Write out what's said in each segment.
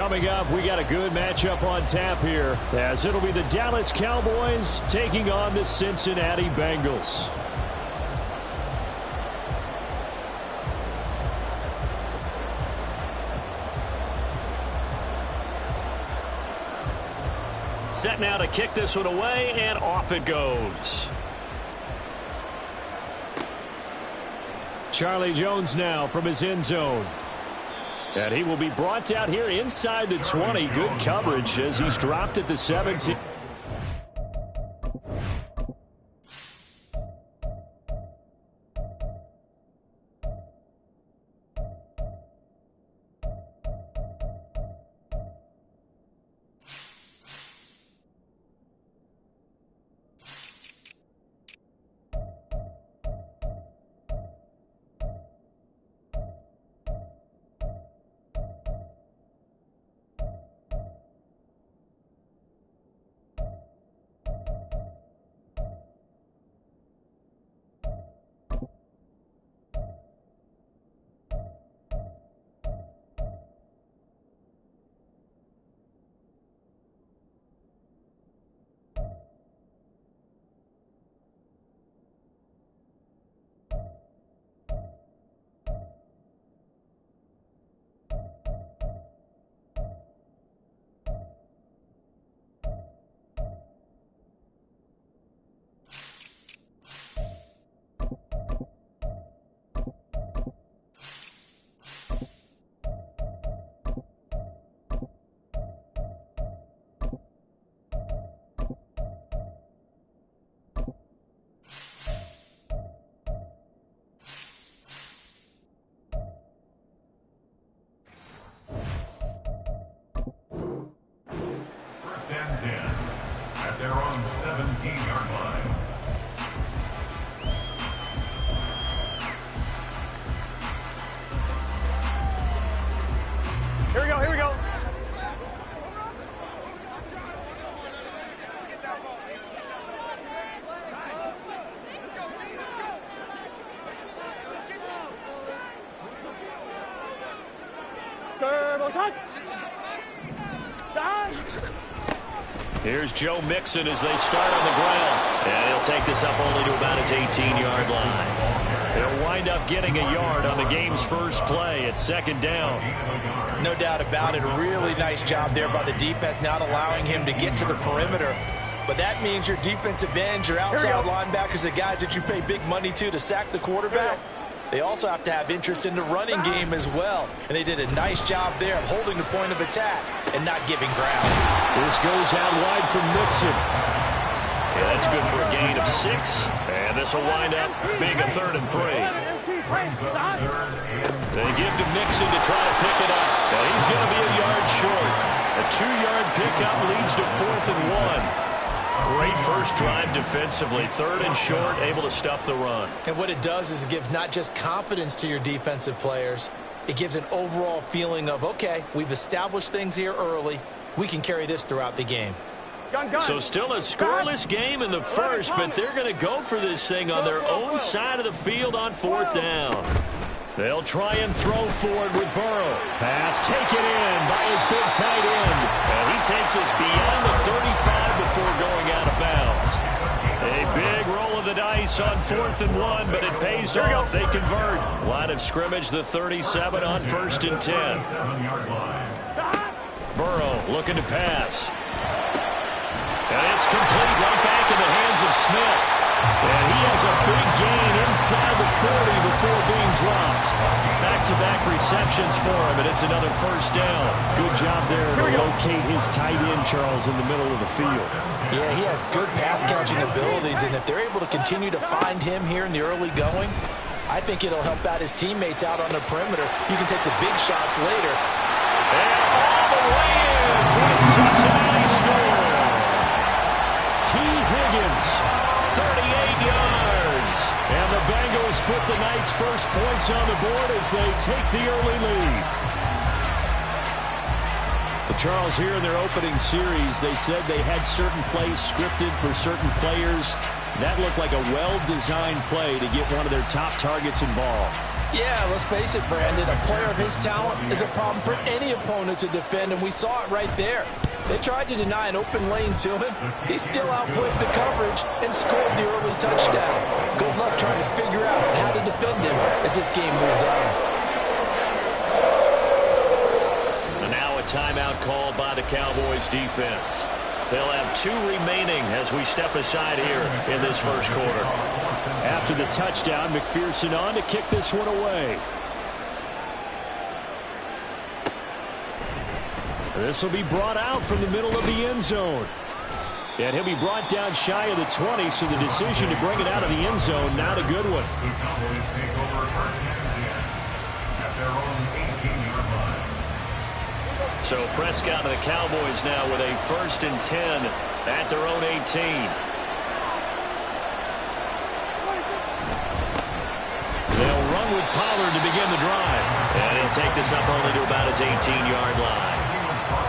Coming up, we got a good matchup on tap here, as it'll be the Dallas Cowboys taking on the Cincinnati Bengals. Set now to kick this one away, and off it goes. Charlie Jones now from his end zone. And he will be brought down here inside the 20. Good coverage as he's dropped at the 17. And 10 at their own 17-yard line. Here we go, here we go. Here's Joe Mixon as they start on the ground. And he'll take this up only to about his 18-yard line. He'll wind up getting a yard on the game's first play. It's second down. No doubt about it. A really nice job there by the defense, not allowing him to get to the perimeter. But that means your defensive ends, your outside linebackers, the guys that you pay big money to sack the quarterback, they also have to have interest in the running game as well. And they did a nice job there of holding the point of attack and not giving ground. This goes out wide from Mixon. Yeah, that's good for a gain of 6. And this will wind up being a 3rd and 3. They give to Mixon to try to pick it up. And he's going to be a yard short. A 2-yard pickup leads to 4th and 1. Great first drive defensively. 3rd and short, able to stuff the run. And what it does is it gives not just confidence to your defensive players, it gives an overall feeling of, okay, we've established things here early. We can carry this throughout the game. So still a scoreless game in the first, but they're going to go for this thing on their own side of the field on 4th down. They'll try and throw forward with Burrow. Pass taken in by his big tight end. And he takes us beyond the 35 before going out of bounds. A big roll of the dice on 4th and 1, but it pays off. They convert. Line of scrimmage, the 37 on 1st and 10. Burrow looking to pass. And it's complete right back in the hands of Smith. And he has a big gain inside the 40 before being dropped. Back-to-back receptions for him, and it's another 1st down. Good job there to locate his tight end, Charles, in the middle of the field. Yeah, he has good pass-catching abilities, and if they're able to continue to find him here in the early going, I think it'll help out his teammates out on the perimeter. You can take the big shots later. And all the way in for a Cincinnati score. T. Higgins, 38 yards. And the Bengals put the night's first points on the board as they take the early lead. But Charles, here in their opening series, they said they had certain plays scripted for certain players. That looked like a well-designed play to get one of their top targets involved. Yeah, let's face it, Brandon. A player of his talent is a problem for any opponent to defend, and we saw it right there. They tried to deny an open lane to him. He still outplayed the coverage and scored the early touchdown. Good luck trying to figure out how to defend him as this game moves on. And now a timeout called by the Cowboys defense. They'll have 2 remaining as we step aside here in this first quarter. After the touchdown, McPherson on to kick this one away. This will be brought out from the middle of the end zone. And he'll be brought down shy of the 20, so the decision to bring it out of the end zone, not a good one. The Cowboys take over first and 10 at their own 18-yard line. So Prescott and the Cowboys now with a 1st and 10 at their own 18. They'll run with Pollard to begin the drive. And he'll take this up only to about his 18-yard line.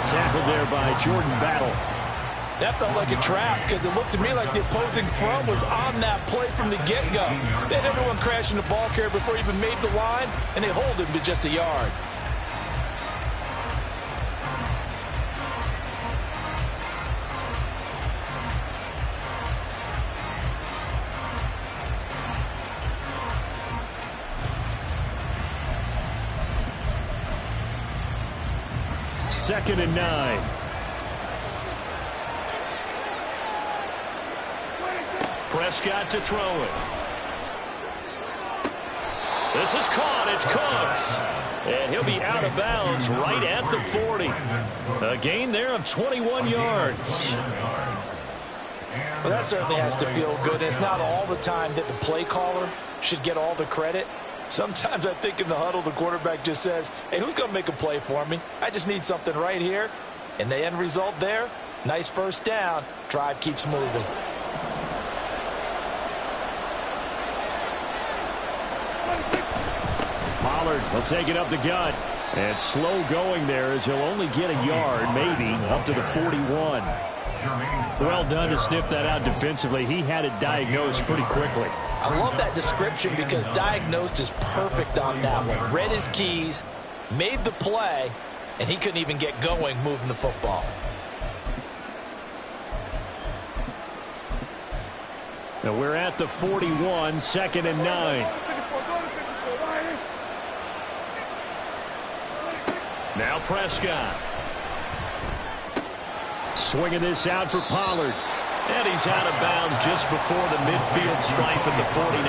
Tackled there by Jordan Battle. That felt like a trap because it looked to me like the opposing front was on that play from the get-go. They had everyone crashing the ball carrier before he even made the line, and they hold him to just a yard. Second and 9. Prescott to throw it. This is caught. It's Cooks. And he'll be out of bounds right at the 40. A gain there of 21 yards. Well, that certainly has to feel good. It's not all the time that the play caller should get all the credit. Sometimes I think in the huddle, the quarterback just says, hey, who's going to make a play for me? I just need something right here. And the end result there, nice first down. Drive keeps moving. Pollard will take it up the gut. And slow going there as he'll only get a yard, maybe, up to the 41. Well done to sniff that out defensively. He had it diagnosed pretty quickly. I love that description because diagnosed is perfect on that one. Read his keys, made the play, and he couldn't even get going moving the football. Now we're at the 41, 2nd and 9. Now Prescott. Swinging this out for Pollard. And he's out of bounds just before the midfield stripe at the 49.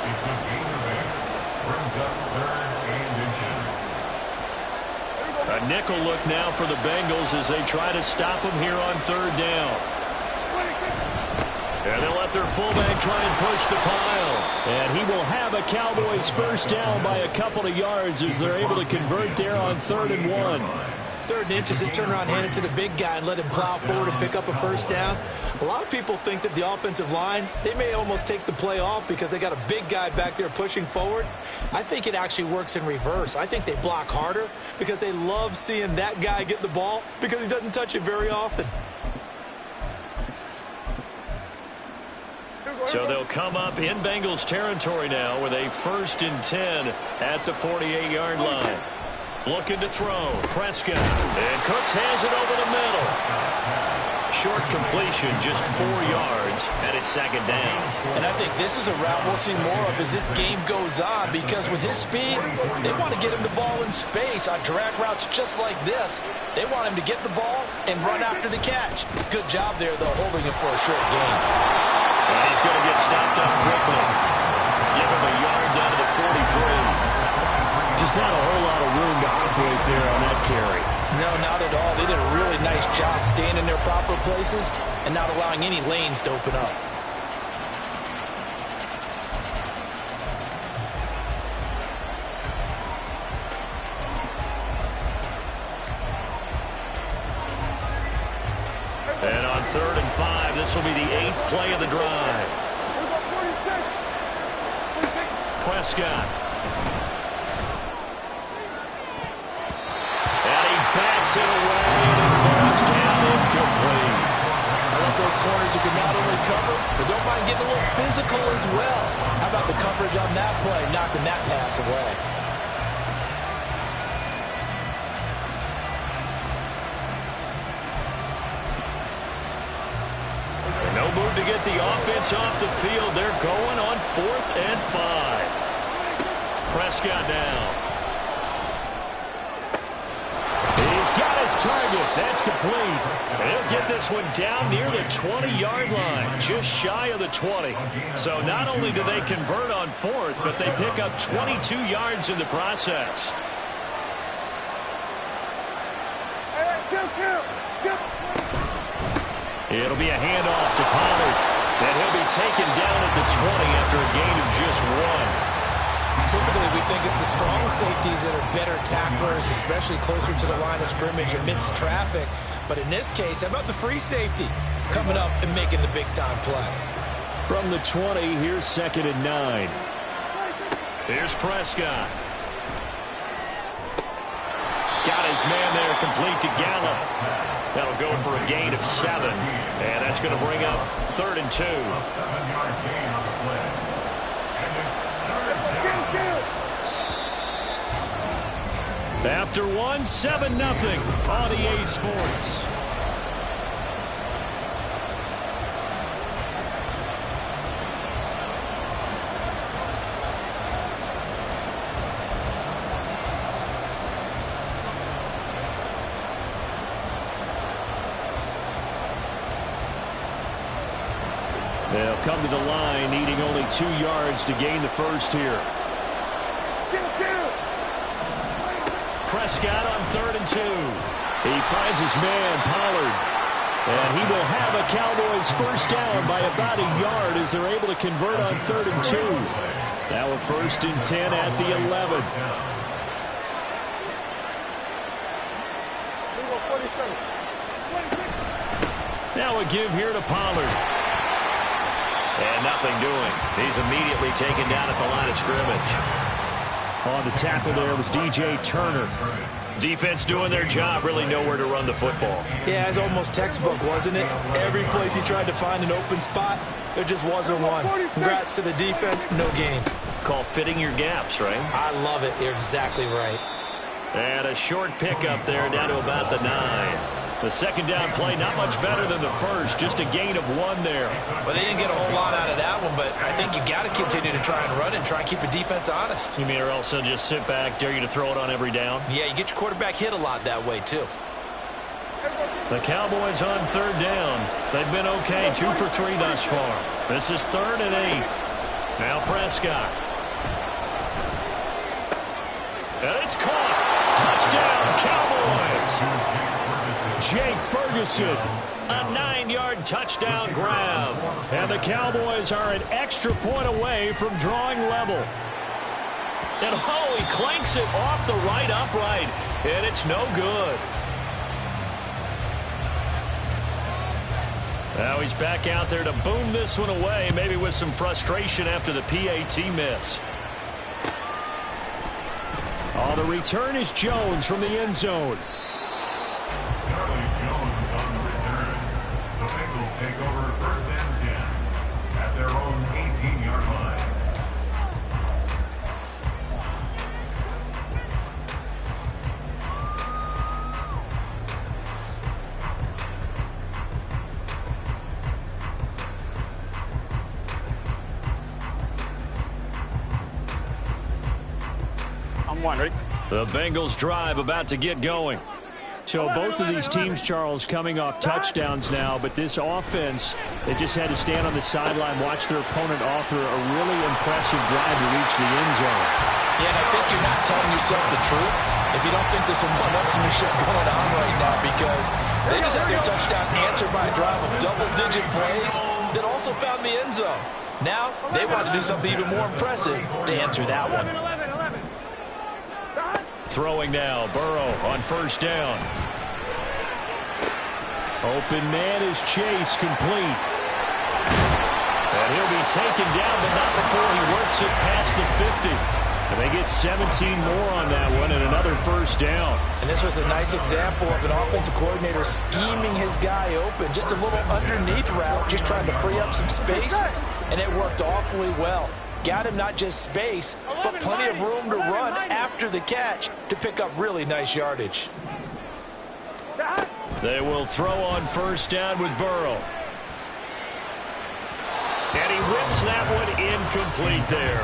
It's a gainer there. Brings up 3rd and inches. A nickel look now for the Bengals as they try to stop him here on 3rd down. And they'll let their fullback try and push the pile. And he will have a Cowboys first down by a couple of yards as they're able to convert there on 3rd and 1. 3rd and inches, just turn around, hand it to the big guy and let him plow forward and pick up a first down. A lot of people think that the offensive line, they may almost take the play off because they got a big guy back there pushing forward. I think it actually works in reverse. I think they block harder because they love seeing that guy get the ball because he doesn't touch it very often. So they'll come up in Bengals territory now with a 1st and 10 at the 48-yard line. Looking to throw. Prescott. And Cooks has it over the middle. Short completion, just 4 yards, and it's 2nd down. And I think this is a route we'll see more of as this game goes on because with his speed, they want to get him the ball in space on drag routes just like this. They want him to get the ball and run after the catch. Good job there, though, holding it for a short gain. And he's going to get stopped up quickly. Give him a yard down to the 43. Just not a whole lot of room to operate there on that carry. No, not at all. They did a really nice job staying in their proper places and not allowing any lanes to open up. And on 3rd and 5, this will be the 8th play of the drive. Prescott. And he backs it away and it falls down incomplete. I love those corners who can not only cover, but don't mind getting a little physical as well. How about the coverage on that play, knocking that pass away? No move to get the offense off the field. They're going on 4th and 5. Prescott now. He's got his target. That's complete. He'll get this one down near the 20-yard line, just shy of the 20. So not only do they convert on 4th, but they pick up 22 yards in the process. It'll be a handoff to Pollard, and he'll be taken down at the 20 after a gain of just 1. Typically, we think it's the strong safeties that are better tacklers, especially closer to the line of scrimmage amidst traffic. But in this case, how about the free safety coming up and making the big-time play? From the 20, here's 2nd and 9. Here's Prescott. Got his man there, complete to Gallup. That'll go for a gain of 7. And that's going to bring up 3rd and 2. A 7-yard gain on the play. And it's 3rd down. After 1, 7-0 on EA Sports. They'll come to the line, needing only 2 yards to gain the first here. Prescott on 3rd and 2. He finds his man, Pollard. And he will have a Cowboys first down by about a yard as they're able to convert on 3rd and 2. Now a 1st and 10 at the 11. Now a give here to Pollard. And nothing doing. He's immediately taken down at the line of scrimmage. On the tackle there was DJ Turner. Defense doing their job, really nowhere to run the football. Yeah, it's almost textbook, wasn't it? Every place he tried to find an open spot, there just wasn't one. Congrats to the defense, no gain. Call fitting your gaps, right? I love it. You're exactly right. And a short pickup there down to about the 9. The 2nd down play, not much better than the first. Just a gain of 1 there. Well, they didn't get a whole lot out of that one, but I think you got to continue to try and run and try and keep the defense honest. You mean or else they'll just sit back, dare you to throw it on every down? Yeah, you get your quarterback hit a lot that way, too. The Cowboys on 3rd down. They've been okay, 2 for 3 thus far. This is 3rd and 8. Now Prescott. And it's caught. Touchdown, Cowboys. Jake Ferguson. A 9-yard touchdown grab. And the Cowboys are an extra point away from drawing level. And oh, he clanks it off the right upright. And it's no good. Now he's back out there to boom this one away, maybe with some frustration after the PAT miss. Oh, the return is Jones from the end zone. Charlie Jones on the return. The Bengals take over 1st and 10 at their own 18-yard line. The Bengals drive about to get going. So both of these teams, Charles, coming off touchdowns now, but this offense, they just had to stand on the sideline, watch their opponent author a really impressive drive to reach the end zone. Yeah, and I think you're not telling yourself the truth if you don't think there's some one-upsmanship going on right now, because they just had their touchdown answered by a drive of double-digit plays that also found the end zone. Now they want to do something even more impressive to answer that one. Throwing now, Burrow on 1st down. Open man is Chase, complete. And he'll be taken down, but not before he works it past the 50. And they get 17 more on that one and another first down. And this was a nice example of an offensive coordinator scheming his guy open. Just a little underneath route, just trying to free up some space, and it worked awfully well. Got him not just space, but plenty of room to run after the catch to pick up really nice yardage. They will throw on first down with Burrow. And he whips that one incomplete there.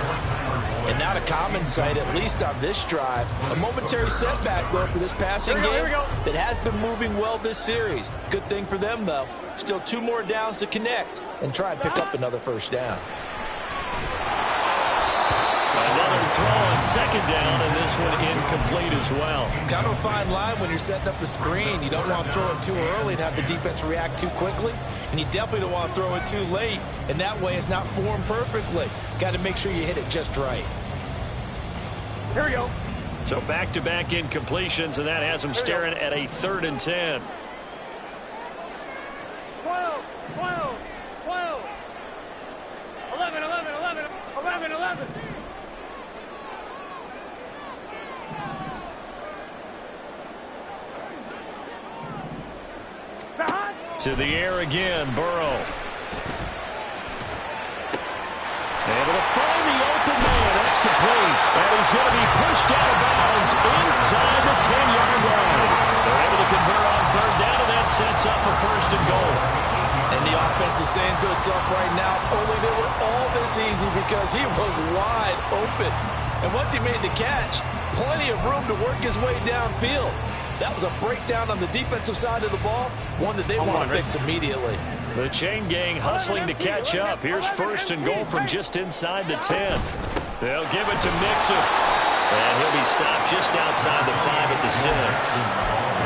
And not a common sight, at least on this drive. A momentary setback, though, for this passing game that has been moving well this series. Good thing for them, though. Still 2 more downs to connect and try and pick up another first down. Another throw on second down, and this one incomplete as well. Kind of a fine line when you're setting up the screen. You don't want to throw it too early and have the defense react too quickly, and you definitely don't want to throw it too late, and that way it's not formed perfectly. Got to make sure you hit it just right. Here we go. So back-to-back incompletions, and that has them staring at a 3rd and 10. 12, 12, 12, 11, 11, 11, 11, 11. To the air again, Burrow. Able to find the open man. That's complete. And he's going to be pushed out of bounds inside the 10-yard line. They're able to convert on 3rd down, and that sets up a 1st and goal. And the offense is saying to itself right now, only they were all this easy because he was wide open. And once he made the catch, plenty of room to work his way downfield. That was a breakdown on the defensive side of the ball, one that they want to fix immediately. The chain gang hustling to catch up. Here's 1st and goal from just inside the 10. They'll give it to Mixon. And he'll be stopped just outside the 5 at the 6.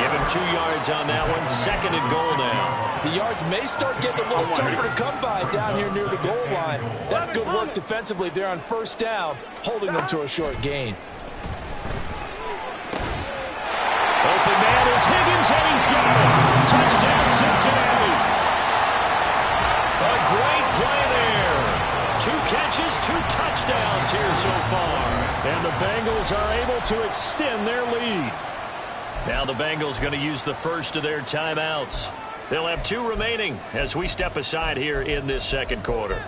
Give him 2 yards on that one. 2nd and goal now. The yards may start getting a little tougher to come by down here near the goal line. That's good work defensively there on 1st down, holding them to a short gain. Open man is Higgins, and he's got it. Touchdown, Cincinnati. A great play there. 2 catches, 2 touchdowns here so far. And the Bengals are able to extend their lead. Now the Bengals going to use the first of their timeouts. They'll have 2 remaining as we step aside here in this 2nd quarter.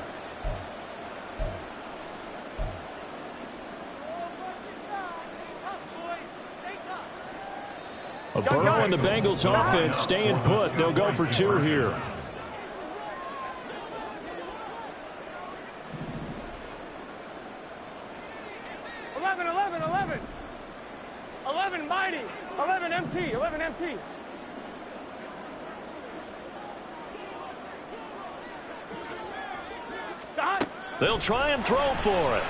Burrow and the Bengals offense staying put. They'll go for 2 here. Mighty, 11 MT, 11 MT. They'll try and throw for it.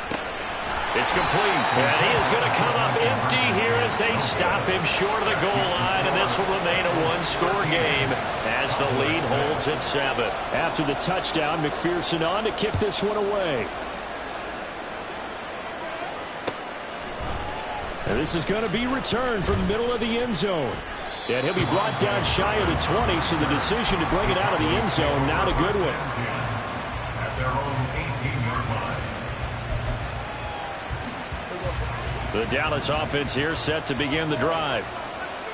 It's complete, and he is going to come up empty here as they stop him short of the goal line, and this will remain a 1-score game as the lead holds at 7. After the touchdown, McPherson on to kick this one away. And this is going to be returned from the middle of the end zone. And he'll be brought down shy of the 20, so the decision to bring it out of the end zone, not a good one. At their own 18-yard line. The Dallas offense here set to begin the drive.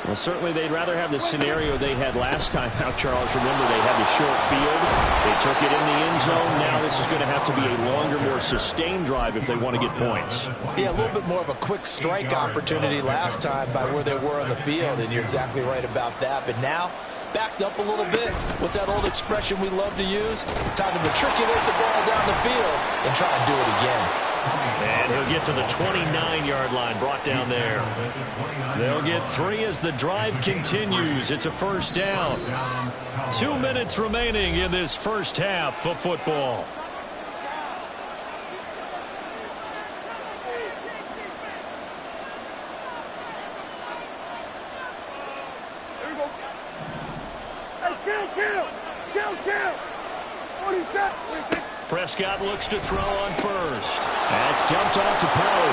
Well, certainly they'd rather have the scenario they had last time. Now, Charles, remember they had the short field. They took it in the end zone. Now this is going to have to be a longer, more sustained drive if they want to get points. Yeah, a little bit more of a quick strike opportunity last time by where they were on the field, and you're exactly right about that. But now, backed up a little bit. What's that old expression we love to use? Time to matriculate the ball down the field and try and do it again. And he'll get to the 29-yard line, brought down there. They'll get 3 as the drive continues. It's a 1st down. 2 minutes remaining in this first half of football. There we go. Hey, kill. 47. Prescott looks to throw on first. That's dumped off to Poe.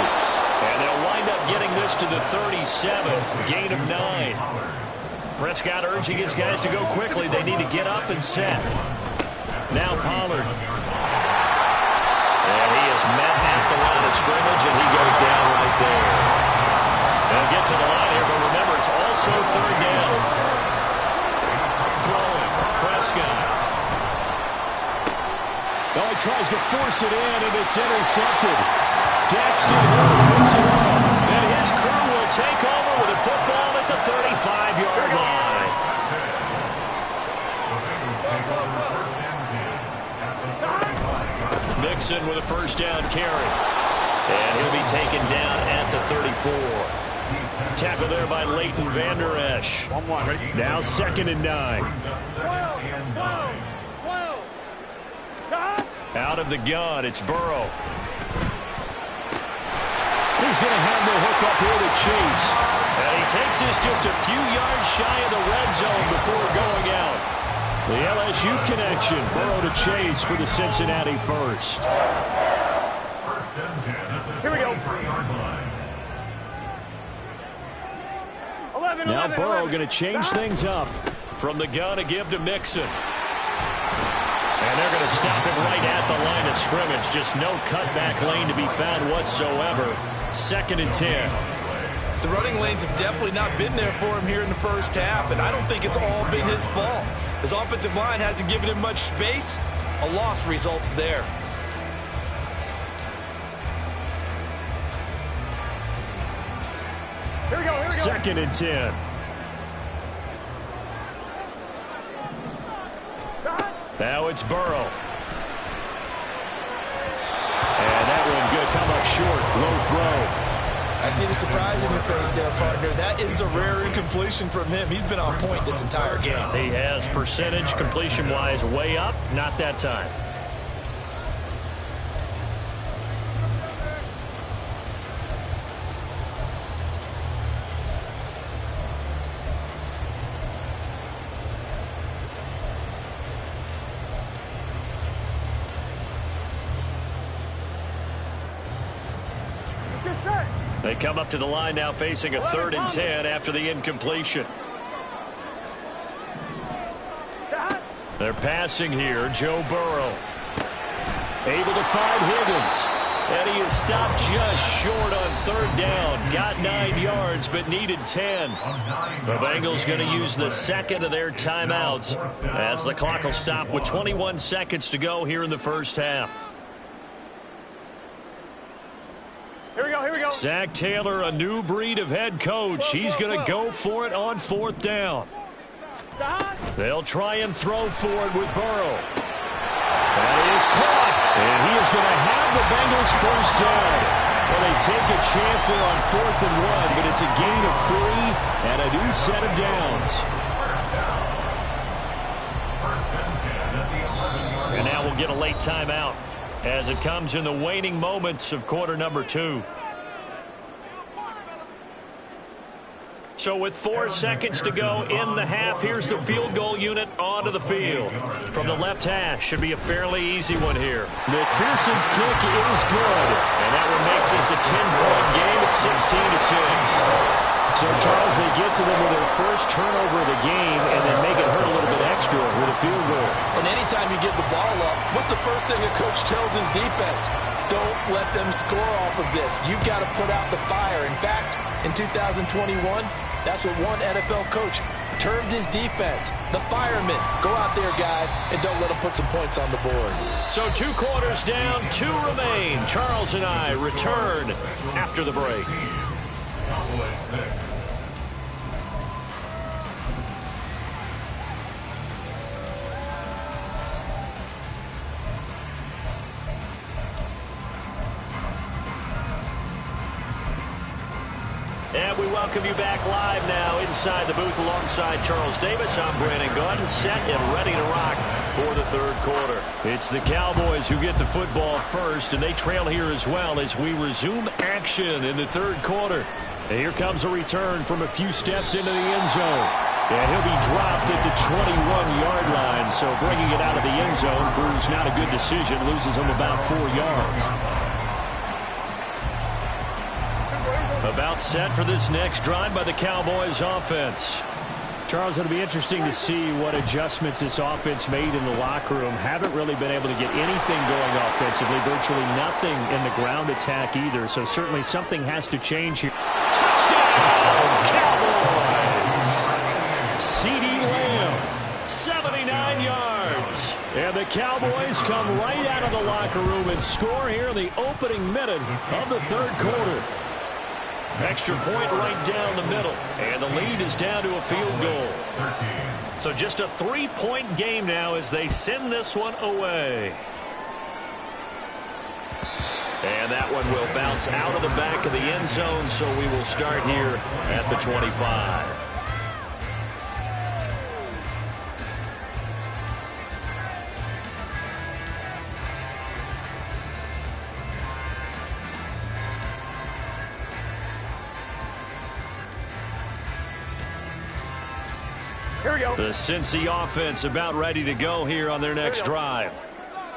And they'll wind up getting this to the 37, gain of 9. Prescott urging his guys to go quickly. They need to get up and set. Now Pollard. And he is met at the line of scrimmage, and he goes down right there. They'll get to the line here, but remember, it's also third down. Throwing, Prescott. Oh, he tries to force it in, and it's intercepted. Daxton Hill puts it off. And his crew will take over with a football at the 35-yard line. Mixon with a first down carry. And he'll be taken down at the 34. Tackle there by Leighton Vander Esch. Now 2nd and 9. Out of the gun, it's Burrow. He's going to have the hook up here to Chase. And he takes this just a few yards shy of the red zone before going out. The LSU connection, Burrow to Chase for the Cincinnati first. Here we go. 11, Now 11, Burrow 11. going to change things up. From the gun to give to Mixon. And they're going to stop it right at the line of scrimmage. Just no cutback lane to be found whatsoever. 2nd and 10. The running lanes have definitely not been there for him here in the first half, and I don't think it's all been his fault. His offensive line hasn't given him much space. A loss results there. Here we go, here we go. 2nd and 10. Now it's Burrow. And that one going to come up short. Low throw. I see the surprise in your face there, partner. That is a rare incompletion from him. He's been on point this entire game. He has percentage completion-wise way up. Not that time. They come up to the line now facing a 3rd and 10 after the incompletion. They're passing here. Joe Burrow. Able to find Higgins. And he is stopped just short on 3rd down. Got 9 yards, but needed 10. The Bengals going to use the 2nd of their timeouts as the clock will stop with 21 seconds to go here in the first half. Here we go, here we go. Zach Taylor, a new breed of head coach. He's going to go for it on 4th down. They'll try and throw for it with Burrow. That is caught. And he is going to have the Bengals first down. Well, they take a chance there on 4th and 1, but it's a gain of 3 and a new set of downs. And now we'll get a late timeout as it comes in the waning moments of quarter number 2. So with 4 seconds to go in the half, here's the field goal unit onto the field. From the left hash, should be a fairly easy one here. McPherson's kick is good. And that one makes this a 10-point game at 16-6. So, Charles, they get to them with their first turnover of the game and then make it hurt a little bit extra with a field goal. And anytime you give the ball up, what's the first thing a coach tells his defense? Don't let them score off of this. You've got to put out the fire. In fact, in 2021, that's what one NFL coach termed his defense. The firemen. Go out there, guys, and don't let them put some points on the board. So 2 quarters down, 2 remain. Charles and I return after the break. And we welcome you back live now inside the booth alongside Charles Davis. I'm Brandon Gordon, set and ready to rock for the 3rd quarter. It's the Cowboys who get the football first, and they trail here as well as we resume action in the 3rd quarter. And here comes a return from a few steps into the end zone. And he'll be dropped at the 21-yard line, so bringing it out of the end zone proves not a good decision, loses him about 4 yards. About set for this next drive by the Cowboys offense. Charles, it'll be interesting to see what adjustments this offense made in the locker room. Haven't really been able to get anything going offensively, virtually nothing in the ground attack either. So certainly something has to change here. Touchdown, Cowboys! CeeDee Lamb, 79 yards. And the Cowboys come right out of the locker room and score here in the opening minute of the third quarter. Extra point right down the middle. And the lead is down to a field goal. So just a 3-point game now as they send this one away. And that one will bounce out of the back of the end zone, so we will start here at the 25. Here we go. The Cincy offense about ready to go here on their next drive.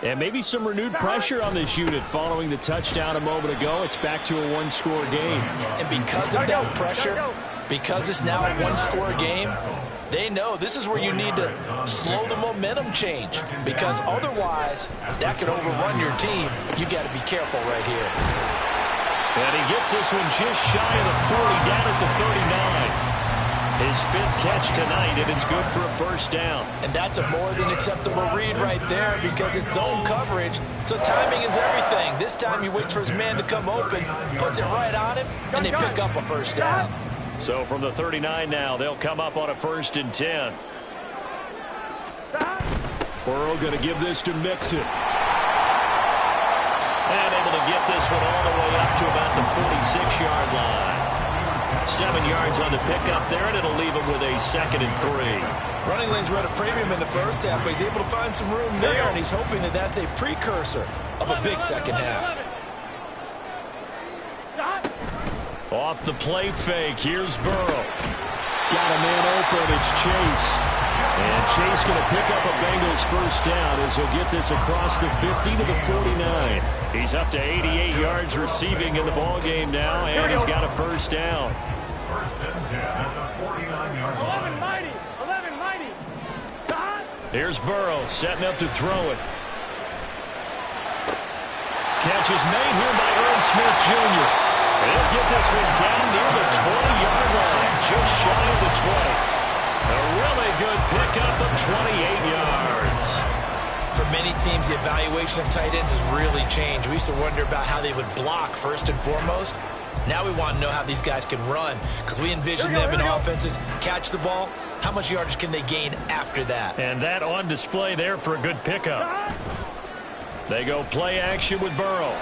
And maybe some renewed pressure on this unit following the touchdown a moment ago. It's back to a one-score game. And because of that pressure, because it's now a one-score game, they know this is where you need to slow the momentum change, because otherwise that could overrun your team. You got to be careful right here. And he gets this one just shy of the 40, down at the 39. His fifth catch tonight, and it's good for a first down. And that's a more than acceptable read right there, because it's zone coverage, so timing is everything. This time he waits for his man to come open, puts it right on him, and they pick up a first down. So from the 39 now, they'll come up on a 1st and 10. Burrow going to give this to Mixon. And able to get this one all the way up to about the 46-yard line. 7 yards on the pickup there, and it'll leave him with a 2nd and 3. Running lanes were at a premium in the first half, but he's able to find some room there, and he's hoping that that's a precursor of a big second half. Off the play fake, here's Burrow. Got a man open, it's Chase. And Chase going to pick up a Bengals first down as he'll get this across the 50 to the 49. He's up to 88 yards receiving in the ballgame now, and he's got a first down. 1st and 10 at the 49-yard line. 11 mighty. Here's Burrow setting up to throw it. Catch is made here by Irv Smith Jr. He'll get this one down near the 20-yard line, just shy of the 20. A really good pickup of 28 yards. For many teams, the evaluation of tight ends has really changed. We used to wonder about how they would block first and foremost. Now we want to know how these guys can run, because we envision them in offenses catch the ball. How much yardage can they gain after that? And that on display there for a good pickup. They go play action with Burrow.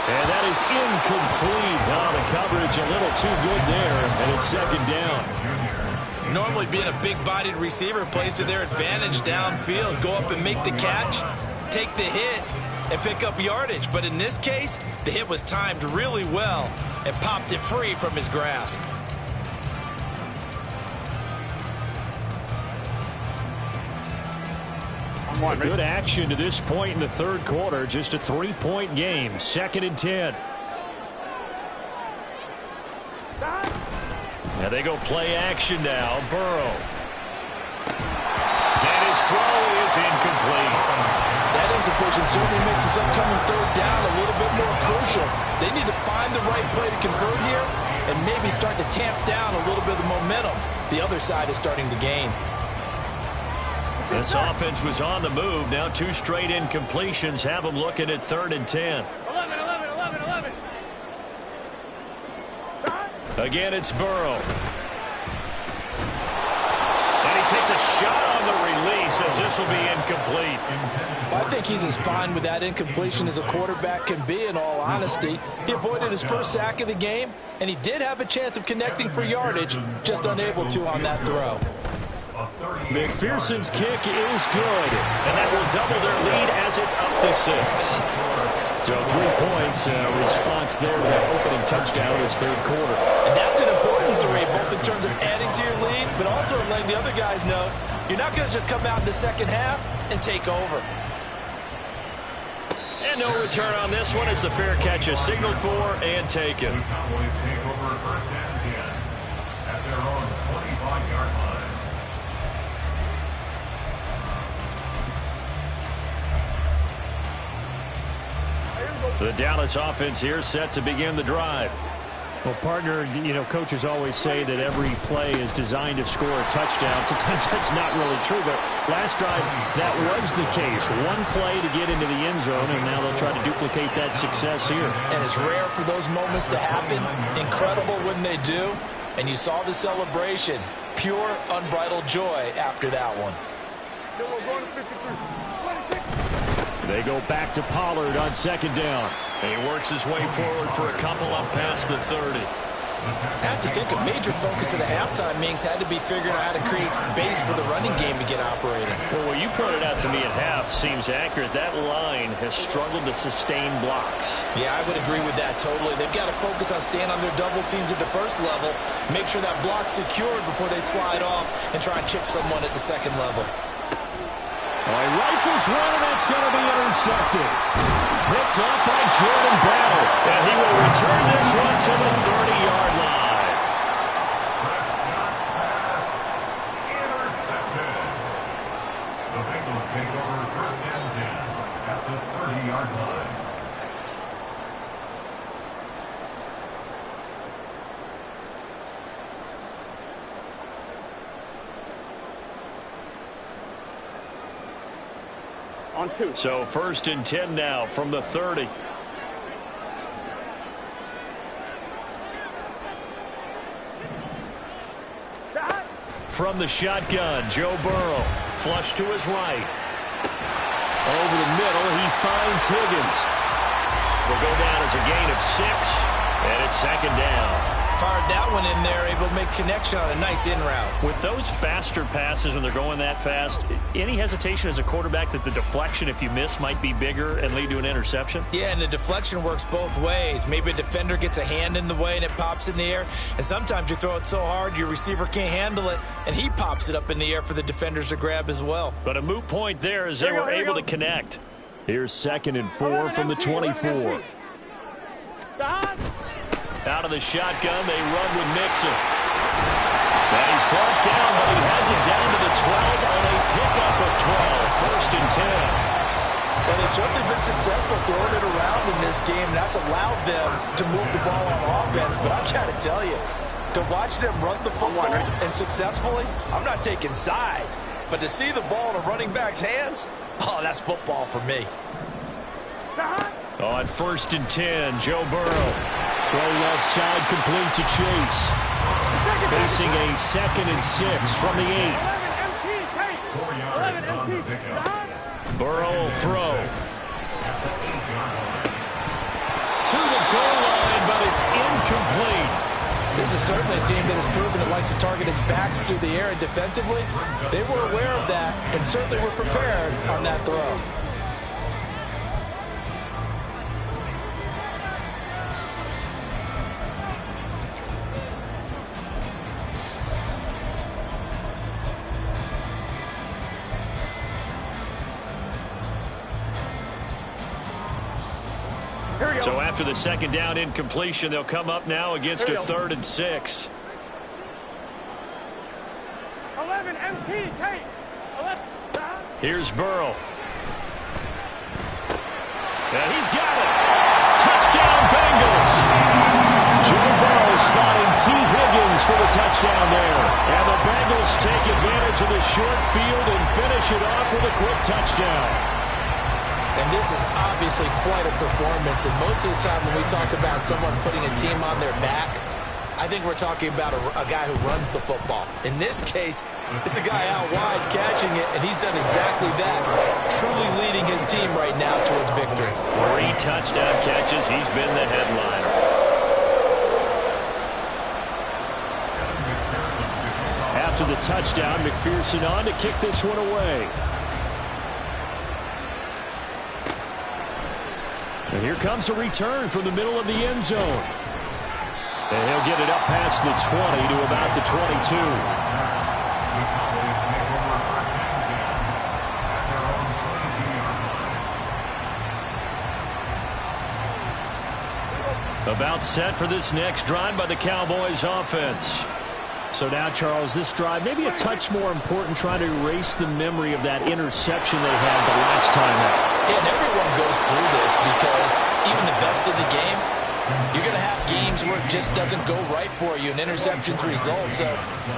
And that is incomplete. Oh, the coverage a little too good there, and it's 2nd down. Normally being a big-bodied receiver plays to their advantage downfield. Go up and make the catch, take the hit, and pick up yardage. But in this case, the hit was timed really well and popped it free from his grasp. Good action to this point in the third quarter. Just a 3-point game. 2nd and 10. And they go play action now. Burrow. And his throw is incomplete. That incompletion certainly makes this upcoming third down a little bit more crucial. They need to find the right play to convert here and maybe start to tamp down a little bit of the momentum the other side is starting to gain. This offense was on the move. Now 2 straight incompletions have them looking at 3rd and 10. 11. Again, it's Burrow. And he takes a shot on the release as this will be incomplete. Well, I think he's as fine with that incompletion as a quarterback can be, in all honesty. He avoided his first sack of the game, and he did have a chance of connecting for yardage, just unable to on that throw. McPherson's kick is good. And that will double their lead as it's up to 6. So 3 points, response there to that opening touchdown in his third quarter. And that's an important 3, both in terms of adding to your lead, but also letting the other guys know you're not going to just come out in the second half and take over. And no return on this one as the fair catch is signaled for and taken. Cowboys take over 1st and 10 at their own 25-yard The Dallas offense here set to begin the drive. Well, partner, coaches always say that every play is designed to score a touchdown. Sometimes that's not really true, but last drive, that was the case. One play to get into the end zone, and now they'll try to duplicate that success here. And it's rare for those moments to happen. Incredible when they do. And you saw the celebration. Pure, unbridled joy after that one. They go back to Pollard on second down. And he works his way forward for a couple up past the 30. I have to think a major focus at the halftime means had to be figuring out how to create space for the running game to get operating. Well, what you pointed out to me at half seems accurate. That line has struggled to sustain blocks. Yeah, I would agree with that totally. They've got to focus on staying on their double teams at the first level, make sure that block's secured before they slide off and try and chip someone at the second level. He rifles one, and it's going to be intercepted. Picked up by Jordan Battle. And he will return this one to the 30-yard line. Intercepted. The Bengals take over first and 10 at the 30-yard line. On 2. So first and 10 now from the 30. From the shotgun, Joe Burrow. Flush to his right. Over the middle, he finds Higgins. Will go down as a gain of 6, and it's second down. Fired that one in there, able to make connection on a nice in route. With those faster passes when they're going that fast, any hesitation as a quarterback that the deflection, if you miss, might be bigger and lead to an interception? Yeah, and the deflection works both ways. Maybe a defender gets a hand in the way and it pops in the air, and sometimes you throw it so hard your receiver can't handle it, and he pops it up in the air for the defenders to grab as well. But a moot point there as they were able to connect. Here's second and 4 from the 24. Out of the shotgun, they run with Mixon. And he's brought down, but he has it down to the 12 on a pickup of 12. First and 10. Well, they've certainly been successful throwing it around in this game. That's allowed them to move the ball on offense. But I've got to tell you, to watch them run the football and successfully, I'm not taking sides. But to see the ball in a running back's hands, oh, that's football for me. On first and 10, Joe Burrow. Throw left side complete to Chase. Facing a second and 6 from the 8. 11 MT. Burrow will throw. To the goal line, but it's incomplete. This is certainly a team that has proven it likes to target its backs through the air, and defensively, they were aware of that and certainly were prepared on that throw. So after the second down incompletion, they'll come up now against a 3rd and 6. 11 MT. Here's Burrow. And he's got it. Touchdown, Bengals. Joe Burrow spotting T. Higgins for the touchdown there. And the Bengals take advantage of the short field and finish it off with a quick touchdown. And this is obviously quite a performance. And most of the time when we talk about someone putting a team on their back, I think we're talking about a guy who runs the football. In this case, it's a guy out wide catching it, and he's done exactly that, truly leading his team right now towards victory. 3 touchdown catches. He's been the headliner. After the touchdown, McPherson on to kick this one away. And here comes a return from the middle of the end zone. And he'll get it up past the 20 to about the 22. About set for this next drive by the Cowboys offense. So now, Charles, this drive, maybe a touch more important, trying to erase the memory of that interception they had the last time out. Yeah, and everyone goes through this because even the best of the game, you're going to have games where it just doesn't go right for you, and interceptions result. So,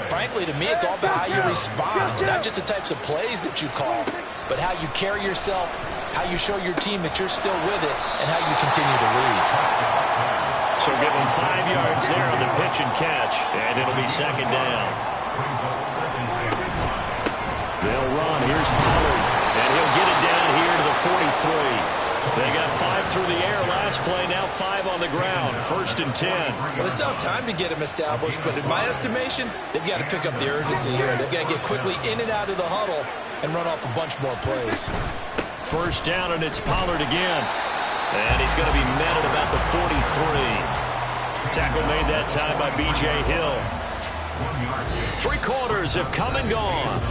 frankly, to me, it's all about how you respond, not just the types of plays that you call, but how you carry yourself, how you show your team that you're still with it, and how you continue to lead. So give him 5 yards there on the pitch and catch, and it'll be second down. They'll run. Here's Pollard, and he'll get it down here to the 43. They got 5 through the air last play, now 5 on the ground. 1st and 10. Well, they still have time to get him established, but in my estimation, they've got to pick up the urgency here. They've got to get quickly in and out of the huddle and run off a bunch more plays. 1st down, and it's Pollard again. And he's going to be met at about the 43. Tackle made that time by B.J. Hill. 3 quarters have come and gone.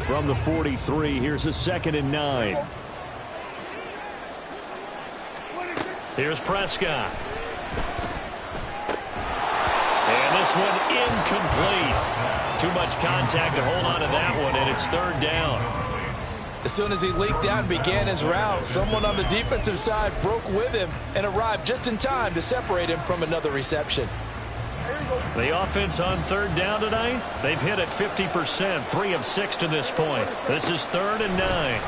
From the 43, here's a 2nd and 9. Here's Prescott. And this one incomplete. Too much contact to hold on to that one, and it's 3rd down. As soon as he leaked out and began his route, someone on the defensive side broke with him and arrived just in time to separate him from another reception. The offense on 3rd down tonight, they've hit it 50%, 3 of 6 to this point. This is 3rd and 9.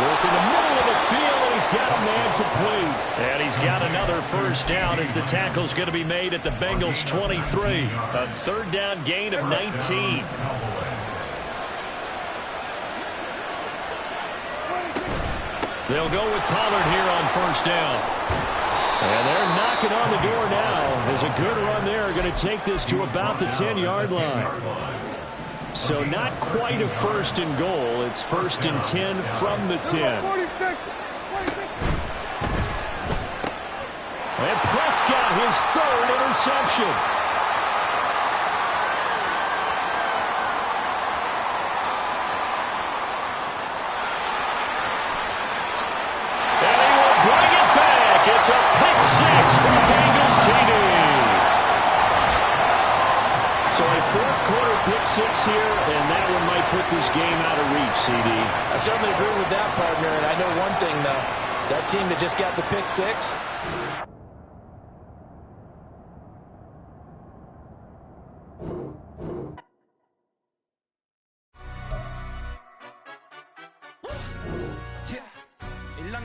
Work in the middle of the field, and he's got a man complete. And he's got another 1st down as the tackle's going to be made at the Bengals' 23. A 3rd down gain of 19. They'll go with Pollard here on 1st down. And they're knocking on the door now. There's a good run there. Going to take this to about the 10-yard line. So not quite a 1st and goal. It's 1st and 10 from the 10. And Prescott, his 3rd interception. And he will bring it back. It's a pick 6 for Bengals TD. So a 4th quarter pick 6 here, and that one might put this game out of reach, CD. I certainly agree with that, partner, and I know one thing, though. That team that just got the pick 6,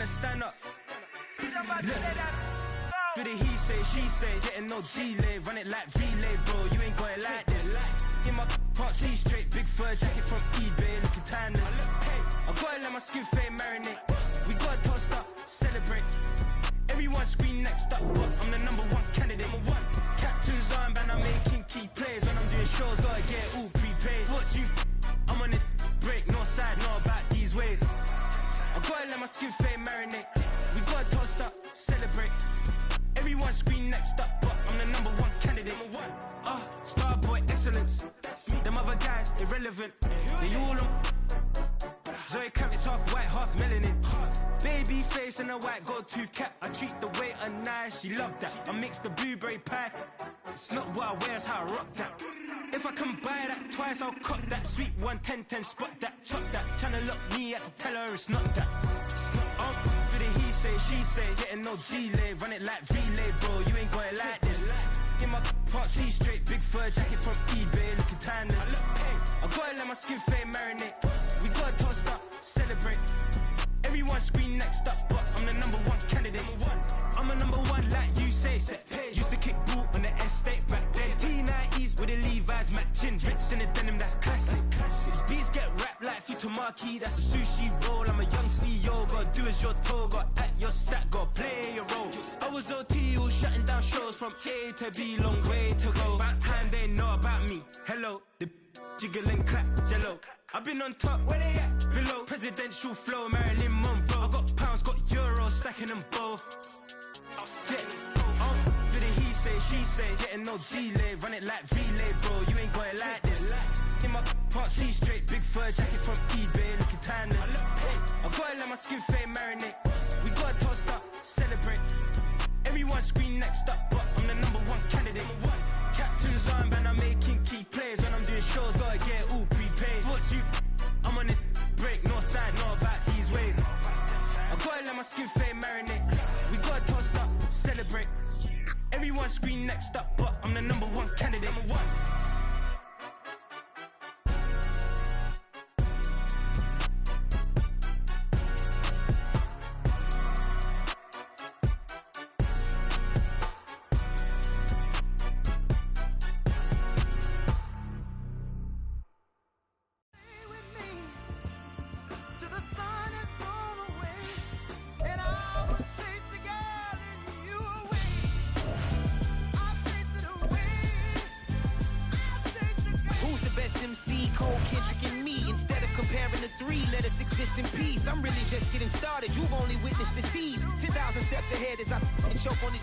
stand up. Do the he say, she say, getting no delay, run it like relay, bro. You ain't got it like this. In my can't see straight, big fur jacket from eBay, looking timeless. I gotta let my skin fade marinate. We gotta toast up, celebrate. Everyone scream next up, but I'm the #1 candidate. Captain's armband, I'm making key plays. When I'm doing shows, gotta get all prepaid. What you? I'm on it, break, no side, no about these ways. I gotta let my skin fade marinate. We gotta toast up, celebrate. Everyone scream next up, but I'm the #1 candidate. Starboy excellence. Them other guys irrelevant. They all on. Zoe Camp is half white, half melanin. Baby face and a white gold tooth cap. I treat the waiter nice, she love that. I mix the blueberry pie. It's not what I wear, it's how I rock that. If I can buy that twice, I'll cut that. Sweet 110, spot that, chop that. Tryna lock me, I have to tell her it's not that. Do the he say, she say, getting no delay. Run it like relay, bro, you ain't got it like this. In my can't see straight, big fur jacket from eBay, looking timeless. I gotta let my skin fade marinate. We gotta toast up, celebrate. Everyone scream next up, but I'm the #1 candidate. I'm a #1 like you say, set page. Used to kick ball on the estate back then. T90s with the Levi's matching. Rips in the denim, that's classic. These beats get wrapped like Futamaki, that's a sushi roll. I'm a young CEO, gotta do as you're told. Gotta act your stat, gotta play your role. I was OT, all shutting down shows from A to B, long way to go. About time they know about me. Hello, the jiggle and clap, jello. I've been on top, where they at? Below, presidential flow, Marilyn Monroe. I got pounds, got euros, stacking them both. I'll stick. Do the he she say, getting no delay. Run it like relay, bro, you ain't got it like this. In my can't see straight, big fur jacket from eBay, looking timeless. I gotta let my skin fade marinate. We gotta toast up, celebrate. Everyone scream next up, but I'm the #1 candidate. Captain's armband, I'm making key plays. When I'm doing shows, gotta get it all prepaid. Fuck you, I'm on it break, no sign, know about these ways. I gotta let my skin fade marinate. We gotta toast up, celebrate. Everyone scream next up, but I'm the #1 candidate. In peace, I'm really just getting started. You've only witnessed the tease. 10,000 steps ahead as I choke on it.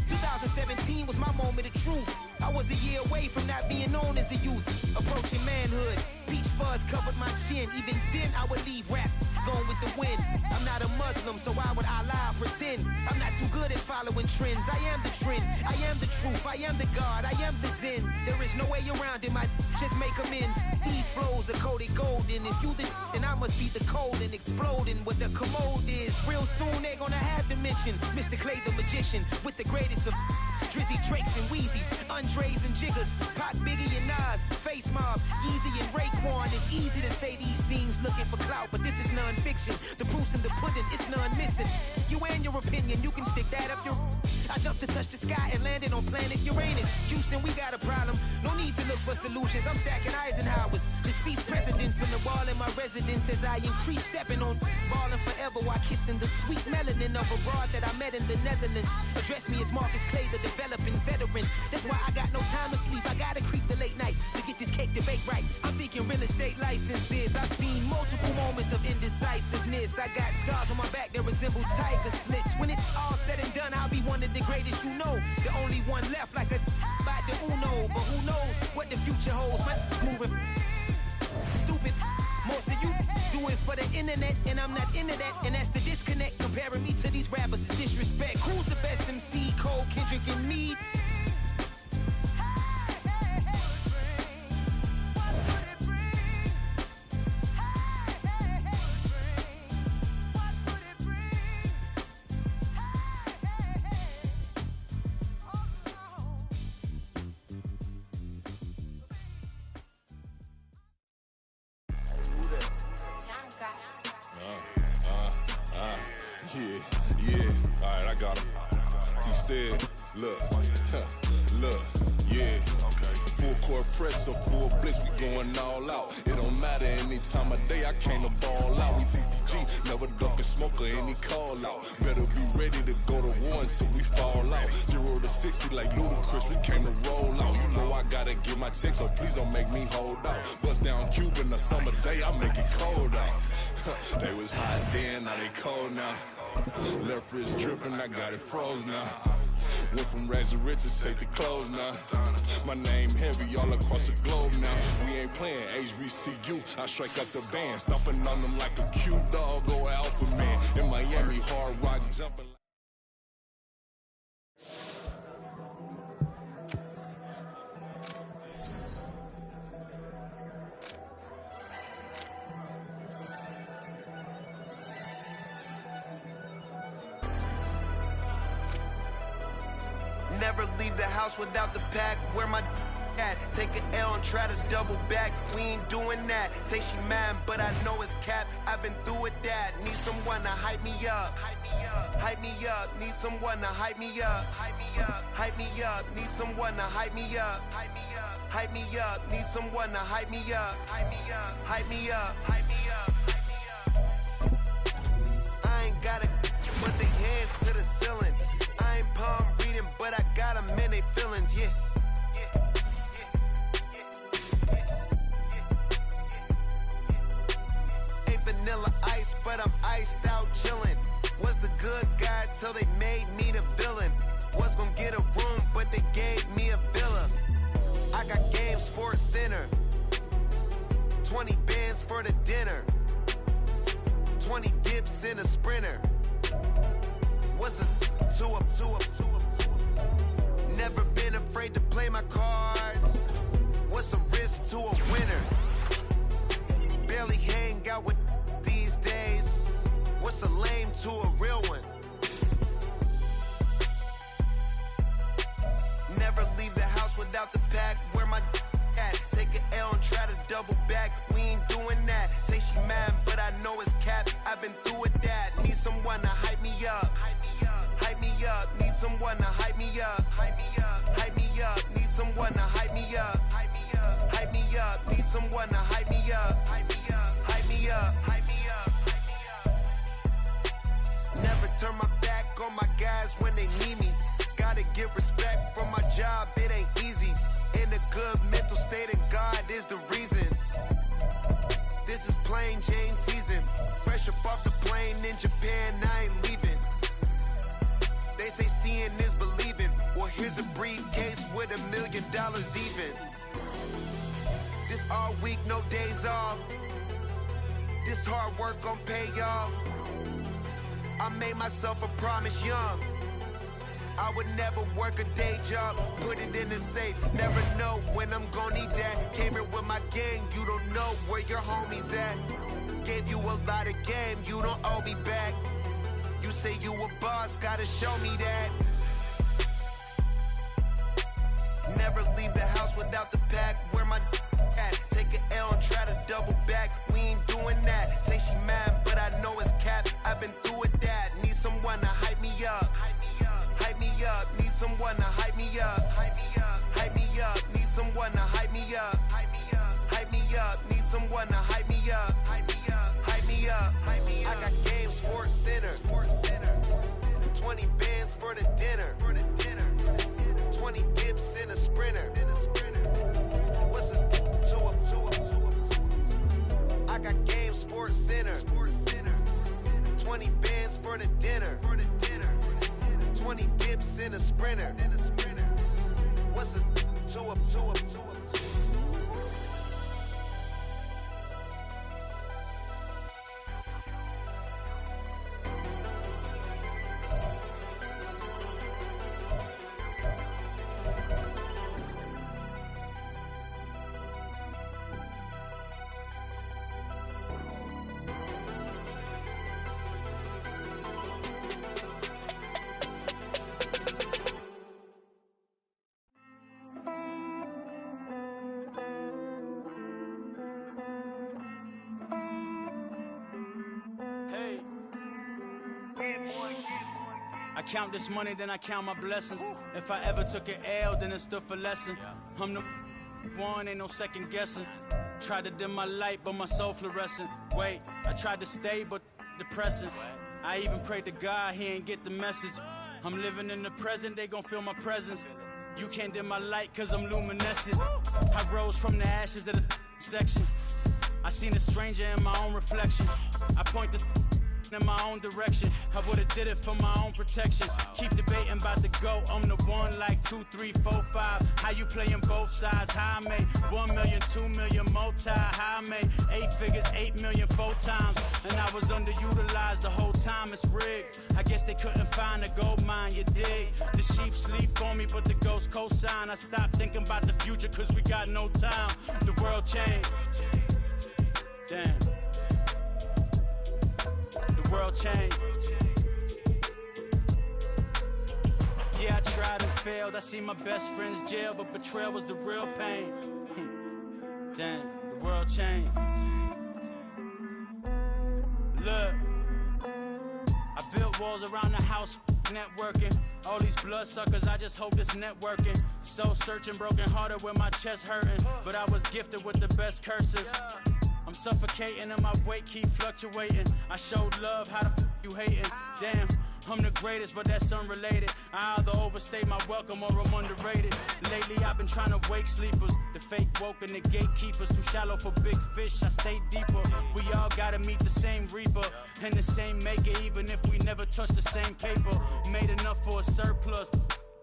2017 was my moment of truth. I was a year away from not being known as a youth. Approaching manhood, peach fuzz covered my chin. Even then, I would leave rap going with the wind. I'm not a Muslim, so why would I lie or pretend? I'm not too good at following trends. I am the trend, I am the truth, I am the God, I am the Zen. There is no way around it, just make amends. These flows are coated golden. If you then I must be the cold and exploding what the commode is. Real soon they're gonna have to mention Mr. Clay the magician with the greatest of Drizzy, Drakes, and Wheezies, Andres and Jiggers, Pac, Biggie, and Nas, Face Mob, Yeezy, and Raekwon. It's easy to say these things looking for clout, but this is non-fiction. The proof's in the pudding, it's none missing. You and your opinion, you can stick that up your... I jumped to touch the sky and landed on planet Uranus. Houston, we got a problem. No need to look for solutions. I'm stacking Eisenhowers. Deceased presidents on the wall in my residence as I increase stepping on ballin' forever while kissing the sweet melanin of a broad that I met in the Netherlands. Address me as Marcus Clay, the developing veteran. That's why I got no time to sleep. I gotta creep the late night to get this cake debate right. I'm thinking real estate licenses. I've seen multiple moments of indecisiveness. I got scars on my back that resemble tiger slits. When it's all said and done, I'll be one of the greatest you know. The only one left like a by the Uno. But who knows what the future holds. My moving stupid. Most of you do it for the internet, and I'm not into that. And that's the disconnect. Comparing me to these rappers is disrespect. Who's the best MC? Cole, Kendrick, and me? Yeah, alright, I got him. T-Stead, look, yeah. Full court press or full blitz, we going all out. It don't matter any time of day, I came to ball out. We TCG, never duck a smoker, any call out. Better be ready to go to war until we fall out. 0 to 60 like Ludacris, we came to roll out. You know I gotta get my check, so please don't make me hold out. Bust down Cuban a summer day, I make it cold out. They was hot then, now they cold now. Left wrist dripping, I got it froze now. Went from rags to riches, take the clothes now. My name heavy all across the globe now. We ain't playing HBCU, I strike out the band. Stomping on them like a cute dog or alpha man. In Miami, hard rock jumping. Never leave the house without the pack. Where my at? Take an L and try to double back. We ain't doing that. Say she mad, but I know it's cap. I've been through with that. Need someone to hype me up. Hype me up. Need someone to hype me up. Hype me up. Need someone to hype me up. Hype me up. Need someone to hype me up. Hype me up. Hype me up. I ain't gotta put their hands to the ceiling. I ain't palm reading, but I got them in they feelings, yeah. Ain't vanilla ice, but I'm iced out chillin'. Was the good guy till they made me the villain. Was gonna get a room but they gave me a villa. I got Game Sports Center. 20 bands for the dinner. 20 dips in a sprinter. What's a two up? Never been afraid to play my cards. What's a risk to a winner? Barely hang out with these days. What's a lame to a real one? Never leave the house without the pack. Where my at? Take an L and try to double back. We ain't doing that. Say she mad, but I know it's cap. I've been through with that. Need someone to hype me up. Hype me up. Need someone to hype me up. Hype me up. Need someone to hype me up. Hype me up. Need someone to hype me up. Hype me up. Never turn my back on my guys when they need me. Gotta give respect for my job, it ain't easy. In a good mental state, and God is the reason. This is plain Jane season. Fresh up off the plane in Japan, I ain't leaving. They say seeing is believing. Well, here's a briefcase with $1 million even. This all week, no days off. This hard work gon' pay off. I made myself a promise young. I would never work a day job, put it in the safe. Never know when I'm gon' need that. Came here with my gang, you don't know where your homies at. Gave you a lot of game, you don't owe me back. You say you a boss, gotta show me that. Never leave the house without the pack. Where my at? Take an L and try to double back. We ain't doing that. Say she mad, but I know it's cap. I've been through with that. Need someone to hype me up. Hype me up. Need someone to hype me up. Hype me up. Need someone to hype me up. Hype me up. Need someone to hype me up. Hype me up. I got Game Sports Center. 20 bands for the dinner. 20 dips in a sprinter. What's a two up? I got Game Sports Center. 20 bands for the dinner. 20 dips in a sprinter. What's a two up? I count this money, then I count my blessings. If I ever took an L, then it stood for lesson. I'm the one, ain't no second guessing. Tried to dim my light, but my soul fluorescent. Wait, I tried to stay, but depressing. I even prayed to God, he ain't get the message. I'm living in the present, they gon' feel my presence. You can't dim my light, cause I'm luminescent. I rose from the ashes of the section. I seen a stranger in my own reflection. I point the in my own direction. I would've did it for my own protection. Keep debating about the GOAT. I'm the one like 2, 3, 4, 5. How you playing both sides? How I made 1 million, 2 million, multi. How I made 8 figures, 8 million, 4 times. And I was underutilized the whole time. It's rigged. I guess they couldn't find a gold mine, you dig? The sheep sleep on me, but the ghost co-sign. I stopped thinking about the future, cause we got no time. The world changed. Damn. The world changed. Yeah, I tried and failed. I seen my best friends jail, but betrayal was the real pain. Damn, the world changed. Look, I built walls around the house, networking. All these bloodsuckers, I just hope this networking. Soul searching, broken hearted with my chest hurting. But I was gifted with the best curses. I'm suffocating and my weight keep fluctuating. I showed love, how the you hating? Damn, I'm the greatest, but that's unrelated. I either overstay my welcome or I'm underrated. Lately I've been trying to wake sleepers. The fake woke and the gatekeepers. Too shallow for big fish, I stay deeper. We all gotta meet the same reaper and the same maker, even if we never touch the same paper. Made enough for a surplus.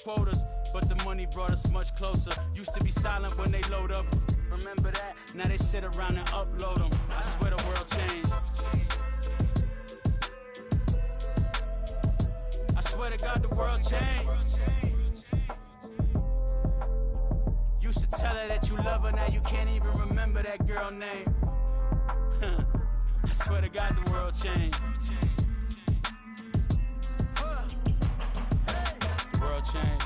quotas, but the money brought us much closer. Used to be silent when they load up. Remember that? Now they sit around and upload them. I swear the world changed. I swear to God the world changed. Used to tell her that you love her, now you can't even remember that girl name. I swear to God the world changed. The world changed.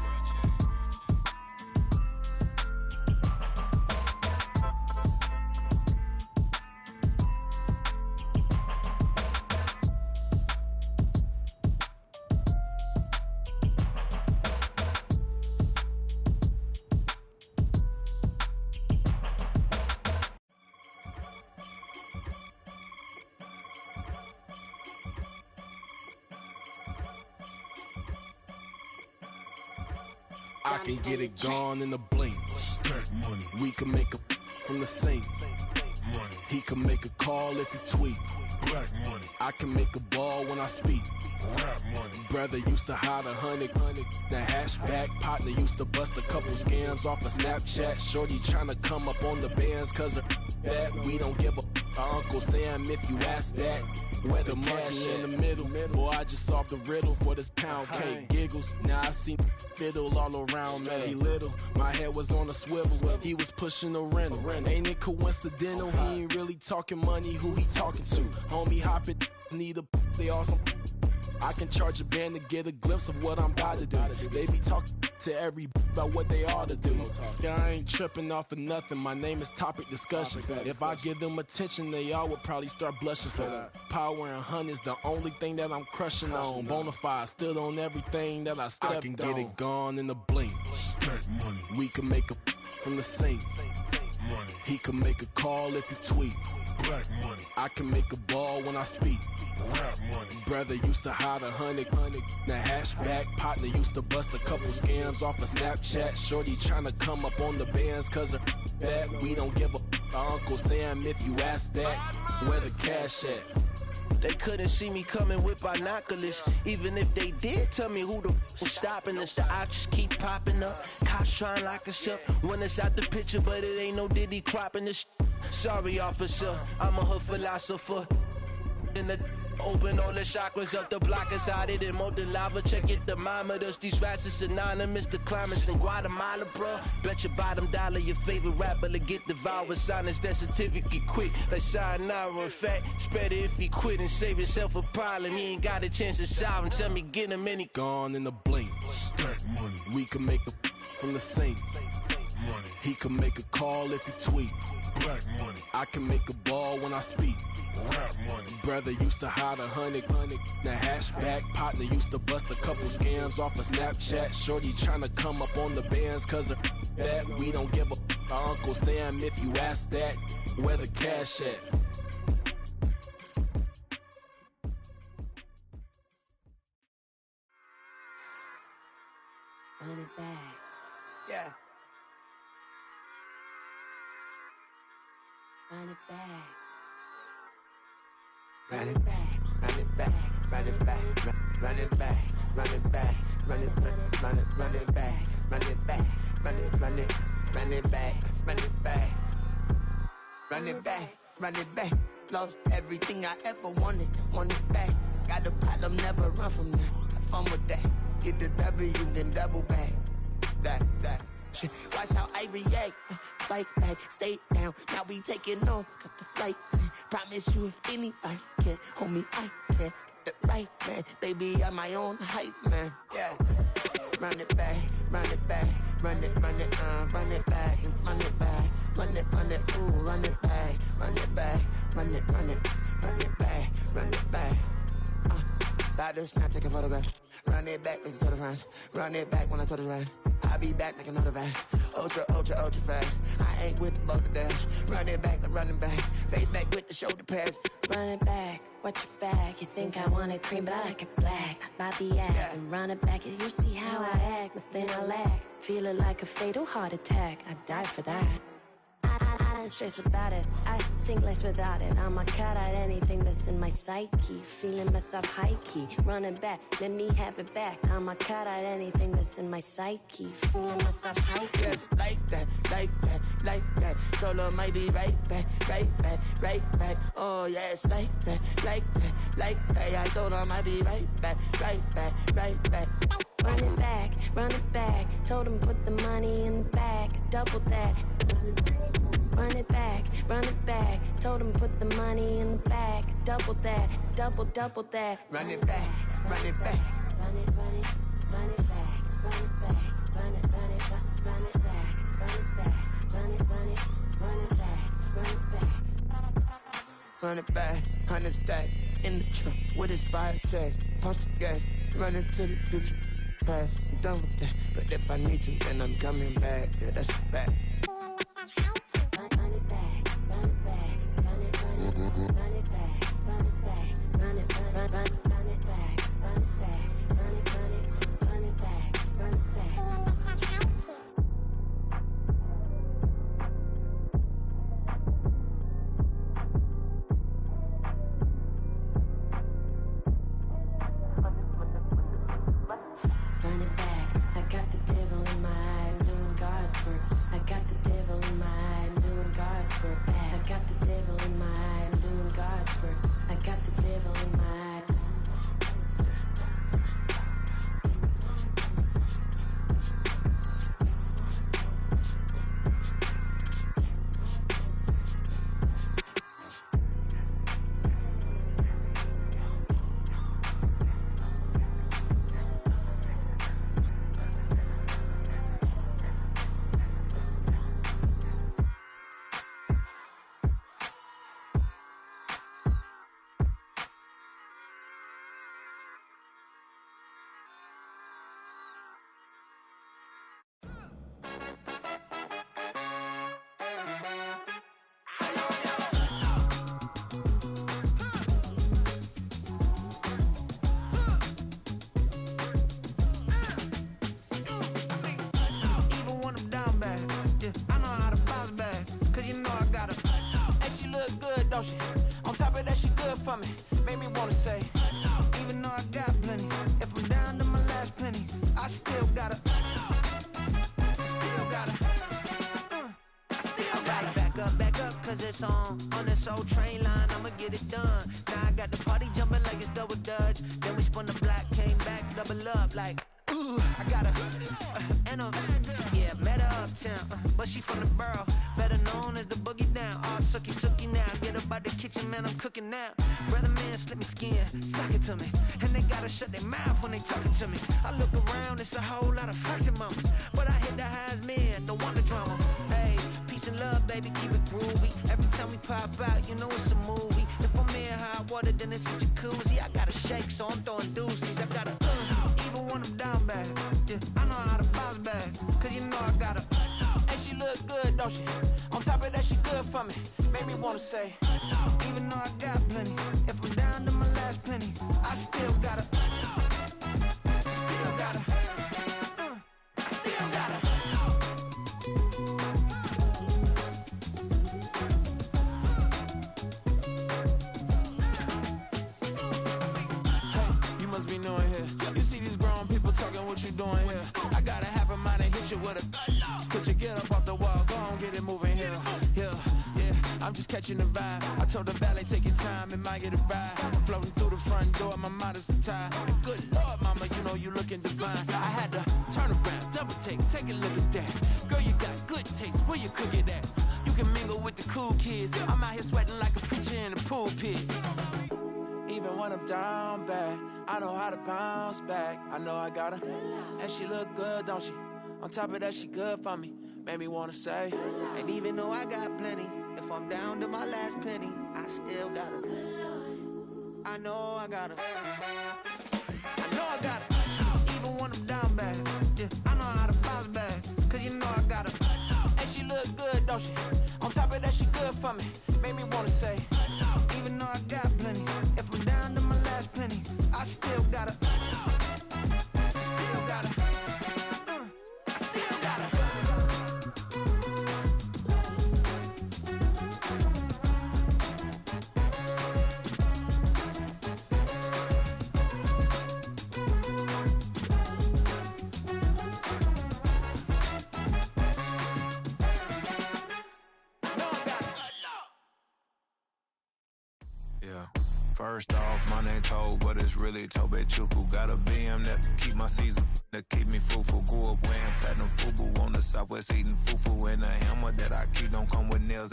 I can get it gone in a blink. Stack money. We can make a from the sink. Money. He can make a call if he tweet. Black money. I can make a ball when I speak. Rap money. Brother used to hide 100. The hashback partner used to bust a couple scams off of Snapchat. Shorty tryna come up on the bands cause of that. We don't give a Uncle Sam if you ask that. Where the cash in the middle. Boy, I just solved the riddle for this pound cake. Giggles, now I see fiddle all around me. He little, my head was on a swivel. He was pushing a rental. Ain't it coincidental? He ain't really talking money, who he talking to? Homie hopping, need a they awesome. I can charge a band to get a glimpse of what I'm about to do. They be talking to every about what they ought to do. Yeah, I ain't tripping off of nothing. My name is Topic Discussion. If I give them attention, they all would probably start blushing. So power and hunt is the only thing that I'm crushing on. Bonafide, still on everything that I stepped on. I can get it gone in a blink. Stack money. We can make a from the sink. Money. He can make a call if he tweet. Black money. I can make a ball when I speak. Rap money. Brother used to hide 100. The hashback partner used to bust a couple scams off of Snapchat. Shorty tryna come up on the bands cause of that. We don't give a Uncle Sam if you ask that. Where the cash at? They couldn't see me coming with binoculars. Even if they did, tell me who the was stopping us. The options keep popping up. Cops trying to lock us up. When it's out the picture, but it ain't no Diddy cropping this. Sorry, officer, I'm a hood philosopher. In the open all the chakras up the block inside it and molten lava. Check it, thermometers. These rats is synonymous. The climates in Guatemala, bro. Bet your bottom dollar your favorite rapper to get devoured. Sign his death certificate quick. Like sayonara. In fact, it's better if he quit and save himself a problem. He ain't got a chance to solve him. Tell me, get him any. Gone in a blink. Stack money. We can make a from the sink. Money. He can make a call if he tweet. Black money. I can make a ball when I speak. Rap money. Brother used to hide 100. The hashback partner used to bust a couple scams off of Snapchat. Shorty tryna come up on the bands cause of that. We don't give a Uncle Sam if you ask that. Where the cash at? Run it back. Yeah. Run it back. Run it back, run it back, run it back, run it back, run it back, run it back, run it back, run it back, run it back, run it back, run it back, run it back. Lost everything I ever wanted, want it back. Got a problem, never run from that. Have fun with that. Get the W, then double back. That. Shit. Watch how I react. Fight back, stay down. Now we taking off, got the flight. Promise you if anybody can, homie, I can. Get the right man, baby, I'm my own hype man. Yeah. Run it back, run it back, run it back, and run it back, ooh, run it back, run it back, run it back, run it back. About to snap, take a photograph. Run it back, make it to the friends. Run it back when I told it right. I'll be back, make another back. Ultra fast. I ain't with the boat to dash. Run it back, I'm running back. Face back with the shoulder pads. Run it back, watch your back. You think I want it cream, but I like it black. Not the act, yeah. And run it back. You see how I act, nothing I lack. Feeling like a fatal heart attack. I'd die for that. I done stress about it. I think less without it. I'ma cut out anything that's in my psyche. Feeling myself high key, running back, let me have it back. I'ma cut out anything that's in my psyche. Feeling myself high key. Yes, like that, like that, like that. Solo might be right back, right back, right back. Oh yes, like that, like that, like that. I told her I might be right back, right back, right back. Run it back, run it back. Told him put the money in the bag, double that. Run it back, run it back. Told him put the money in the bag, double that, double that. Run it back, run it back. Run it, run it, run it back, run it back, run it, run it, run it back, run it back, run it, run it, run it back, run it back. Run it back, 100 stack in the truck with expired tag. Pump the gas, running to the future. Past, I'm done with that. But if I need to, then I'm coming back. Yeah, that's a fact. Run it back, run it back, run it, run it, run it back, run it back, run it, run it, run it back, run it back, run it, run it, run it back, run it back. Run it back, I got the devil in my eye, I'm doing guard work. I got the devil in my eye, I'm doing guard work. I got the devil in my eye, I'm doing guard work. I got the devil in my eye. On top of that, she good for me. Made me wanna say, even though I got plenty, if I'm down to my last penny, I still gotta, back up, cause it's on this old train line, I'ma get it done. Now I got the party jumping like it's double dutch. Then we spun the block, came back, double up like, ooh, I got a, yeah, met her uptown, but she from the borough, better known as the boogie down. All sookie now, get up out the kitchen, man, I'm cooking now. Brother man, slip me skin, suck it to me, and they gotta shut their mouth when they talking to me. I look around, it's a whole lot of fraction mamas, but I hit the highs, man, don't want the drama. Hey, peace and love, baby, keep it groovy. Every time we pop out, you know it's a movie. If I'm in hot water, then it's a jacuzzi. I gotta shake, so I'm throwing deuces. I gotta, even when I'm down bad, yeah, I know how to bounce back, cause you know I gotta, and she look good, don't she? On top of that, she good for me. Made me wanna say, even though I got plenty, if I'm down to my last penny, I still gotta, still gotta, still gotta. Hey, you must be new in here. You see these grown people talking, what you doing here? I got a half a mind to hit you with a, just put your get up off the wall, go on, get it moving here. Yeah, I'm just catching the vibe. I told the valet, take your time, it might get a ride. Floating through the front door, my mind is a tie. And good Lord, mama, you know you looking divine. I had to turn around, double take a look at that. Girl, you got good taste, where you cook it at? You can mingle with the cool kids. I'm out here sweating like a preacher in a pulpit. Even when I'm down bad, I know how to bounce back. I know I got her, and she look good, don't she? On top of that, she good for me. Made me wanna say, and even though I got plenty, if I'm down to my last penny, I still got her. I know I got her. I know I got her. Even when I'm down bad, yeah, I know how to bounce back, cause you know I got her. And she look good, don't she? On top of that, she good for me. Made me wanna say, even though I got plenty, if I'm down to my last penny, I still got her. Still got her. Still got her. First off, my name Toe, but it's really Tobe Chuku. Got a BM that keep my season, that keep me fufu. Grew up wearing platinum FUBU on the Southwest eating fufu. And the hammer that I keep don't come with nails.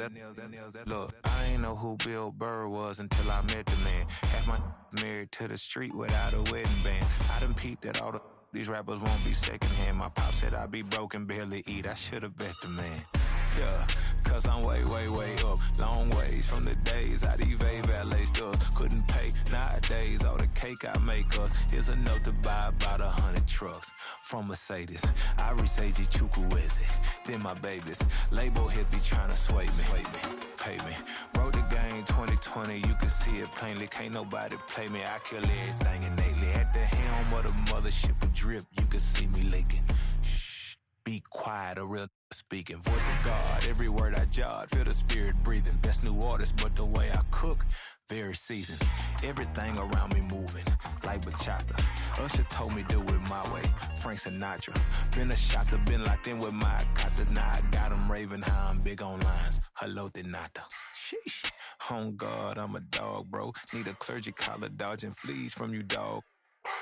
Look, I ain't know who Bill Burr was until I met the man. Half my married to the street without a wedding band. I done peeped at all these rappers won't be secondhand. My pop said I'd be broken, barely eat. I should've bet the man. Yeah, cause I'm way, way, way up. Long ways from the days I evade valet stores. Couldn't pay nowadays. All the cake I make us is enough to buy about 100 trucks from Mercedes. I resage Chukwueze, then my babies. Label hit be trying to sway me. Pay me. Wrote the game 2020, you can see it plainly. Can't nobody play me. I kill everything innately. At the helm of the mothership of drip, you can see me leaking. Shh, be quiet, a real speaking. Voice of God, every word I jot. Feel the spirit breathing. Best new artist, but the way I cook, very seasoned. Everything around me moving, like bachata. Usher told me do it my way. Frank Sinatra. Been a shotter, been locked in with my katas. Now I got them raving how I'm big on lines. Hello, Denata. Sheesh. On God, I'm a dog, bro. Need a clergy collar, dodging fleas from you, dog.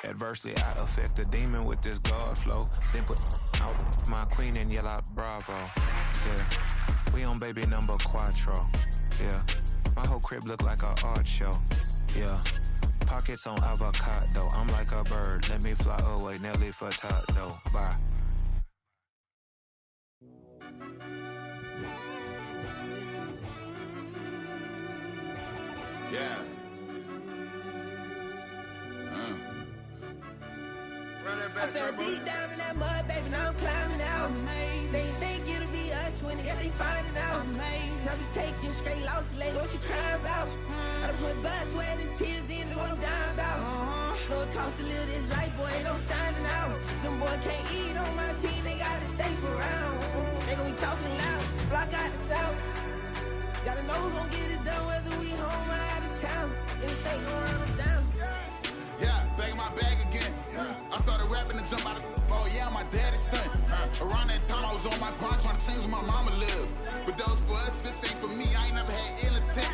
Adversely, I affect a demon with this God flow. Then put out my queen and yell out bravo. Yeah, we on baby number quattro. Yeah, my whole crib look like an art show. Yeah, pockets on avocado. I'm like a bird, let me fly away. Nelly Furtado, bye. Yeah. I fell deep down in that mud, baby, now I'm climbing out. They think it'll be us when they finding out. I be taking straight losses, lately, what you crying about? I done put blood, sweat, and tears in, that's what I'm dying about. Know it costs to live this life, boy, ain't no signing out. Them boy can't eat on my team, they gotta stay for round. They gon' be talking loud, block out the south. Gotta know who gon' get it done, whether we home or out of town. In the state gon' run them down. Yeah, back in my bag again. I started rapping and jump out of oh yeah, my daddy's son. Around that time I was on my grind trying to change where my mama lived. But that was for us, this ain't for me. I ain't never had ill intent.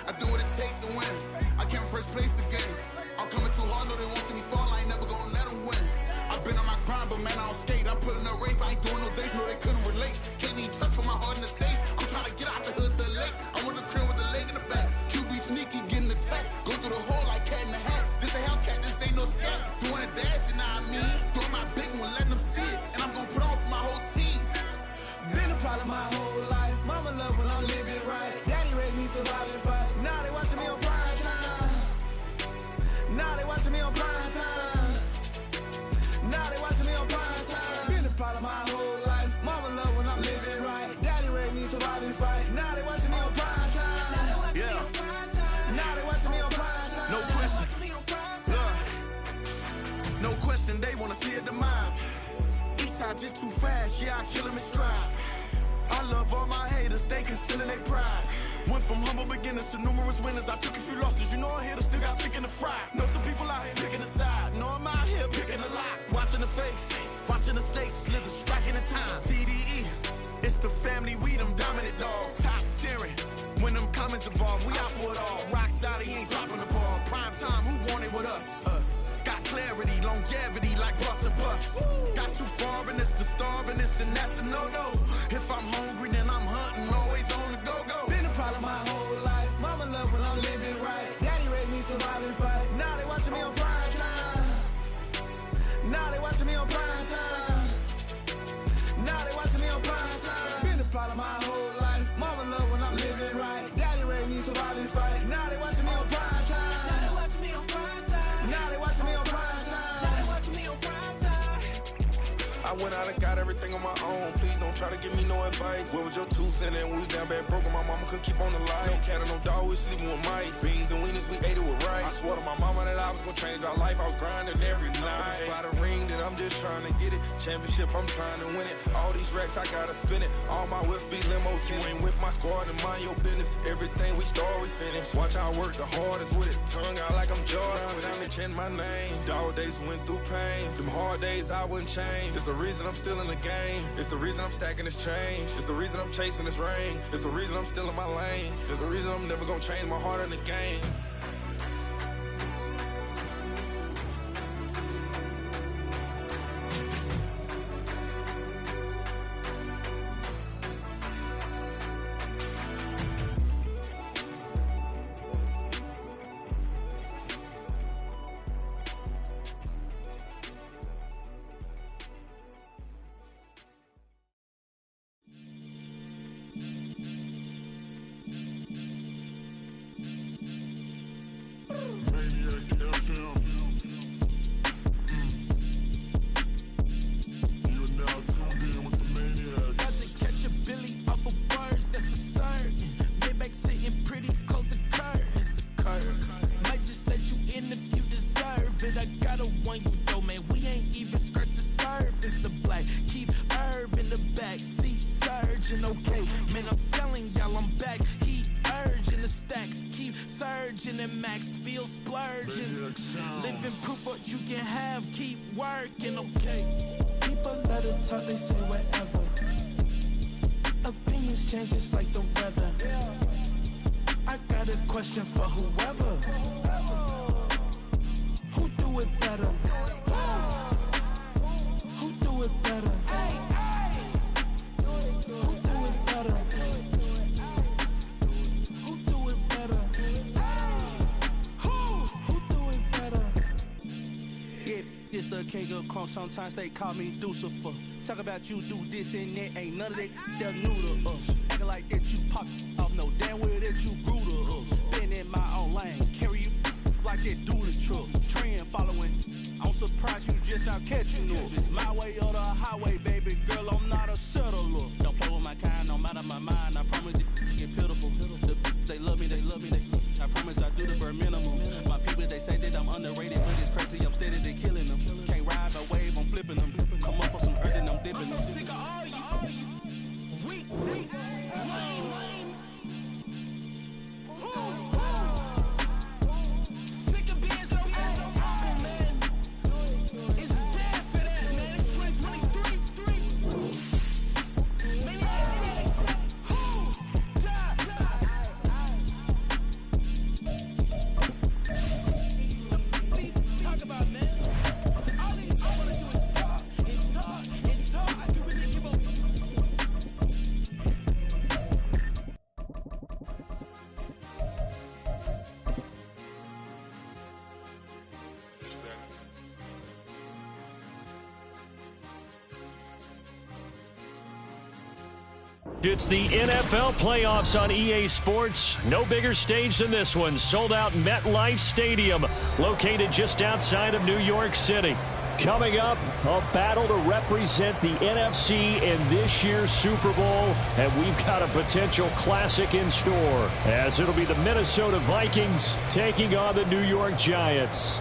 I do what it take to win. I came first place again. I'm coming too hard, no they won't see me fall. I ain't never gonna let them win. I've been on my grind, but man I don't skate. I'm putting up race, I ain't doing no days, no they couldn't relate. Can't even touch for my heart in the safe. I'm trying to get out the hood to the lake. I want the crib with the leg in the back. QB sneaky, getting attacked. Go through the hole like cat in the hat. This a Hellcat, this ain't no scat. Doing a dash, you know what I mean? Doing my big one, letting them see it. And I'm gonna put on for my whole team. Been a problem my whole life. Mama love when I'm living right. Daddy raised me surviving fight. Now they watching me on prime time. Now they watching me on prime time. Now they watching me on prime time. Been a problem my whole life. Mama love when I'm living right. Daddy raised me surviving fight. Now they watching me on prime time. Yeah. Now they watching me on prime time. No question. No question, they wanna see a demise. Eastside just too fast, yeah, I kill them in stride. I love all my haters, they concealing their pride. Went from humble beginners to numerous winners. I took a few losses, you know a hitter still got chicken to fry. Know some people out here picking a side. Know I'm out here picking a lot. Watching the fakes, watching the stakes, slither, striking the time. TDE, it's the family, we them dominant dogs. Top tiering, when them comments involved, we out for it all. Rock solid, he ain't dropping the ball. Prime time, who want it with us? Us. Got clarity, longevity like bus and bus. Got too far in this to starve in this, and that's a no-no. If I'm hungry, then I'm hunting, always on the go-go. Been a problem my whole life. Mama love when I'm living right. Daddy raised me surviving fight. Now they watching me on prime time. Now they watching me on prime time. Now they watching me on prime time. Been a problem my whole life. Mama love when I'm living right. Daddy raised me surviving fight. Now they watching me on prime time. Now they watching me on prime time. Now they watching me on prime time. Now they watching me on prime time. I went out and got everything on my own. Please don't try to give me no advice. What was your 2 cents and we was down bad broke and my mama couldn't keep on the light. No cat or no dog, we sleeping with mice. Beans and wieners, we ate it with rice. I swore to my mama that I was gonna change my life. I was grinding every night. By the ring that I'm just trying to get it. Championship, I'm trying to win it. All these racks, I gotta spin it. All my whips be limo. You ain't with my squad and mind your business. Everything we start, we finish. Watch I work the hardest with it. Tongue out like I'm Jordan. Down to change my name. Dog days went through pain. Them hard days I wouldn't change. It's the reason I'm still in the game. It's the reason I'm stacking this change. It's the reason I'm chasing this ring. It's the reason I'm still in my lane. It's the reason I'm never gonna change my heart in the game. virgin and Max feel splurging. Living proof what you can have, keep working, okay? People let it talk, they say whatever. Opinions change just like the weather. I got a question for whoever. Who do it better? Who do it better? Who do it better? Who do it better? Who do it better? Yeah, it's the king of crunk. Sometimes they call me Lucifer. Talk about you do this and that. Ain't none of that they're new to us. Acting like that you pop off. No damn well that you grew to us. Been in my own lane. Carry you like that dually truck. Trend following. I'm surprised you just now catching up. It's my way or the highway, baby girl. I'm not a settler. Don't play with my kind, no matter my mind. I promise it get pitiful. They love me, they love me, I promise I do the bare minimum. My people, they say that I'm underrated, but it's crazy, I'm steady, they killing them. Can't ride no wave, I'm flipping them. Come up for some earth and I'm dipping them. I'm sick of all you weak, lame. Sick of being so humble, man. It's dead for that, man. It's 2023. Maybe I say, talk about, man. All I wanna do is talk and talk and talk. I can really give a It's the NFL playoffs on EA Sports. No bigger stage than this one. Sold out MetLife Stadium, located just outside of New York City. Coming up, a battle to represent the NFC in this year's Super Bowl, and we've got a potential classic in store, as it'll be the Minnesota Vikings taking on the New York Giants.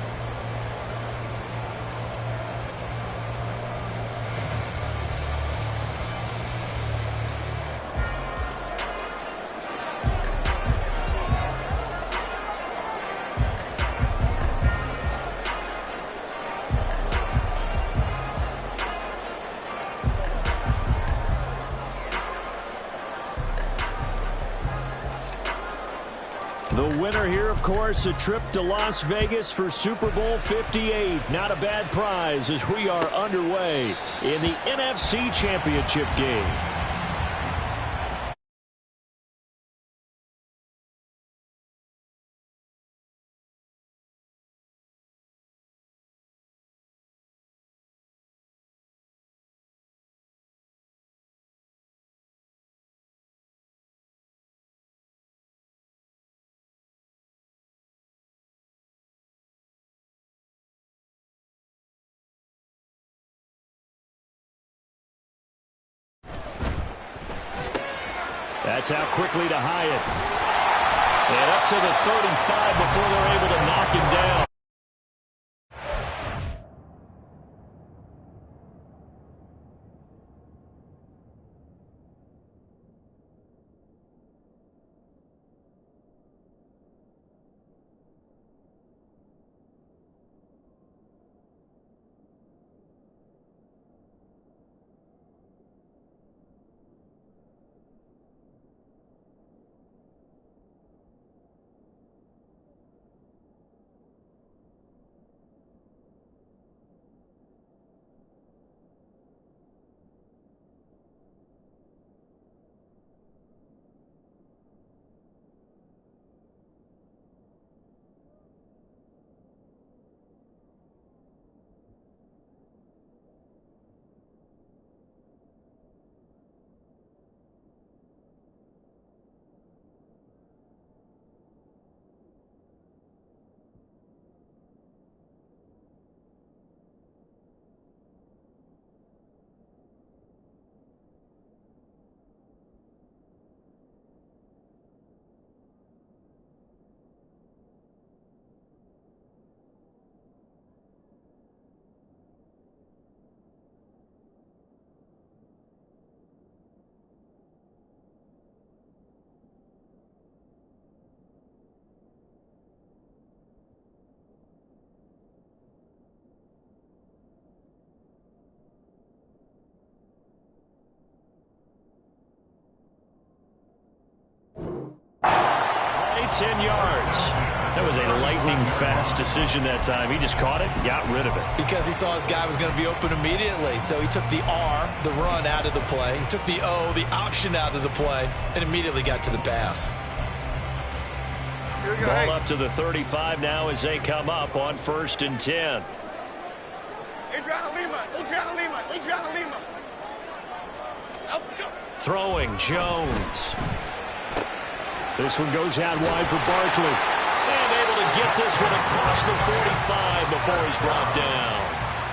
The winner here, of course, a trip to Las Vegas for Super Bowl 58. Not a bad prize as we are underway in the NFC Championship game. That's out quickly to Hyatt. And up to the 35 before they're able to knock him down. 10 yards. That was a lightning-fast decision that time. He just caught it and got rid of it. Because he saw his guy was going to be open immediately. So he took the R, the run, out of the play. He took the O, the option, out of the play, and immediately got to the pass. Ball up to the 35 now as they come up on 1st and 10. Adriana Lima. Throwing Jones. This one goes out wide for Barkley. And able to get this one across the 45 before he's brought down.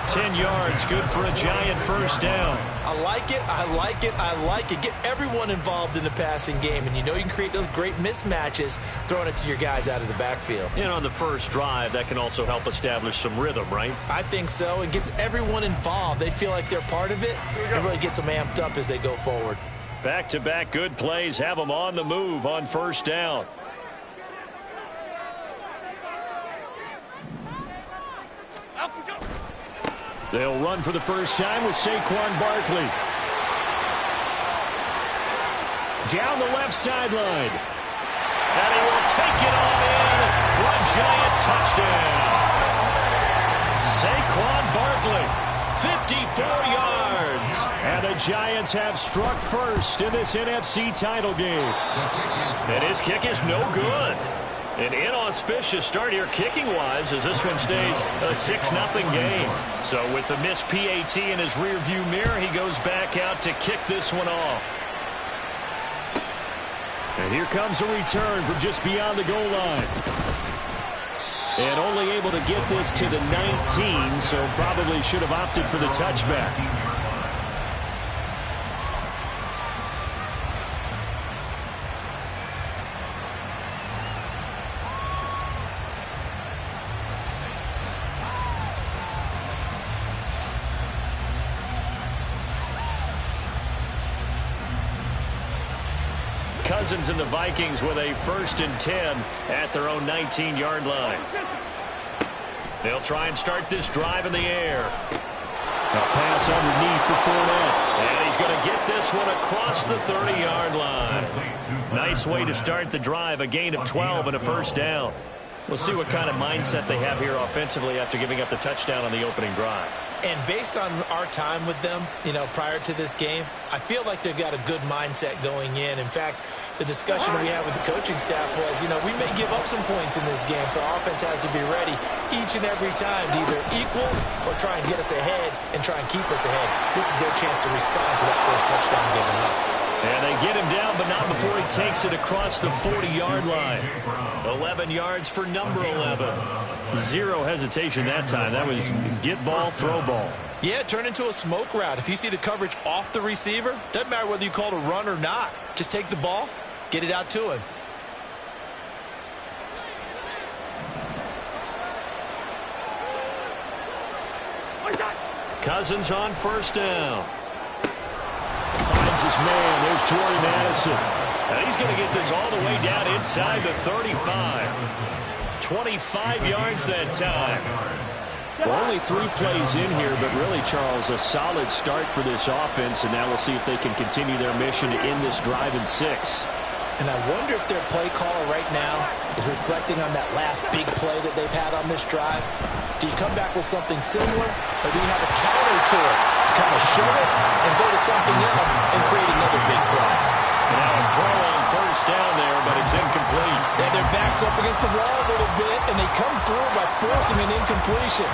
10 yards, good for a giant first down. I like it, I like it, I like it. Get everyone involved in the passing game, and you know you can create those great mismatches throwing it to your guys out of the backfield. And on the first drive, that can also help establish some rhythm, right? I think so. It gets everyone involved. They feel like they're part of it. It really gets them amped up as they go forward. Back-to-back good plays have them on the move on first down. They'll run for the first time with Saquon Barkley. Down the left sideline. And he will take it all in for a giant touchdown. Saquon Barkley, 54 yards. And the Giants have struck first in this NFC title game. And his kick is no good. An inauspicious start here kicking-wise as this one stays a 6-0 game. So with the missed PAT in his rearview mirror, he goes back out to kick this one off. And here comes a return from just beyond the goal line. And only able to get this to the 19, so probably should have opted for the touchback. Cousins and the Vikings with a 1st and 10 at their own 19-yard line. They'll try and start this drive in the air. A pass underneath for Fournette. And he's going to get this one across the 30-yard line. Nice way to start the drive, a gain of 12 and a first down. We'll see what kind of mindset they have here offensively after giving up the touchdown on the opening drive. And based on our time with them, you know, prior to this game, I feel like they've got a good mindset going in. In fact, the discussion we had with the coaching staff was, you know, we may give up some points in this game, so our offense has to be ready each and every time to either equal or try and get us ahead and try and keep us ahead. This is their chance to respond to that first touchdown given up. And they get him down, but not before he takes it across the 40-yard line. 11 yards for number 11. Zero hesitation that time. That was get ball, throw ball. Yeah, turn into a smoke route. If you see the coverage off the receiver, doesn't matter whether you call it a run or not. Just take the ball, get it out to him. Cousins on first down. Finds his man. There's Jordy Madison. And he's going to get this all the way down inside the 35. 25 yards that time. Well, only 3 plays in here, but really, Charles, a solid start for this offense. And now we'll see if they can continue their mission to end this drive in 6. And I wonder if their play caller right now is reflecting on that last big play that they've had on this drive. Do you come back with something similar, or do you have a counter to it to kind of show it and go to something else and create another big play? Now a throw on first down there, but it's incomplete. Yeah, their back's up against the wall a little bit, and they come through by forcing an incompletion.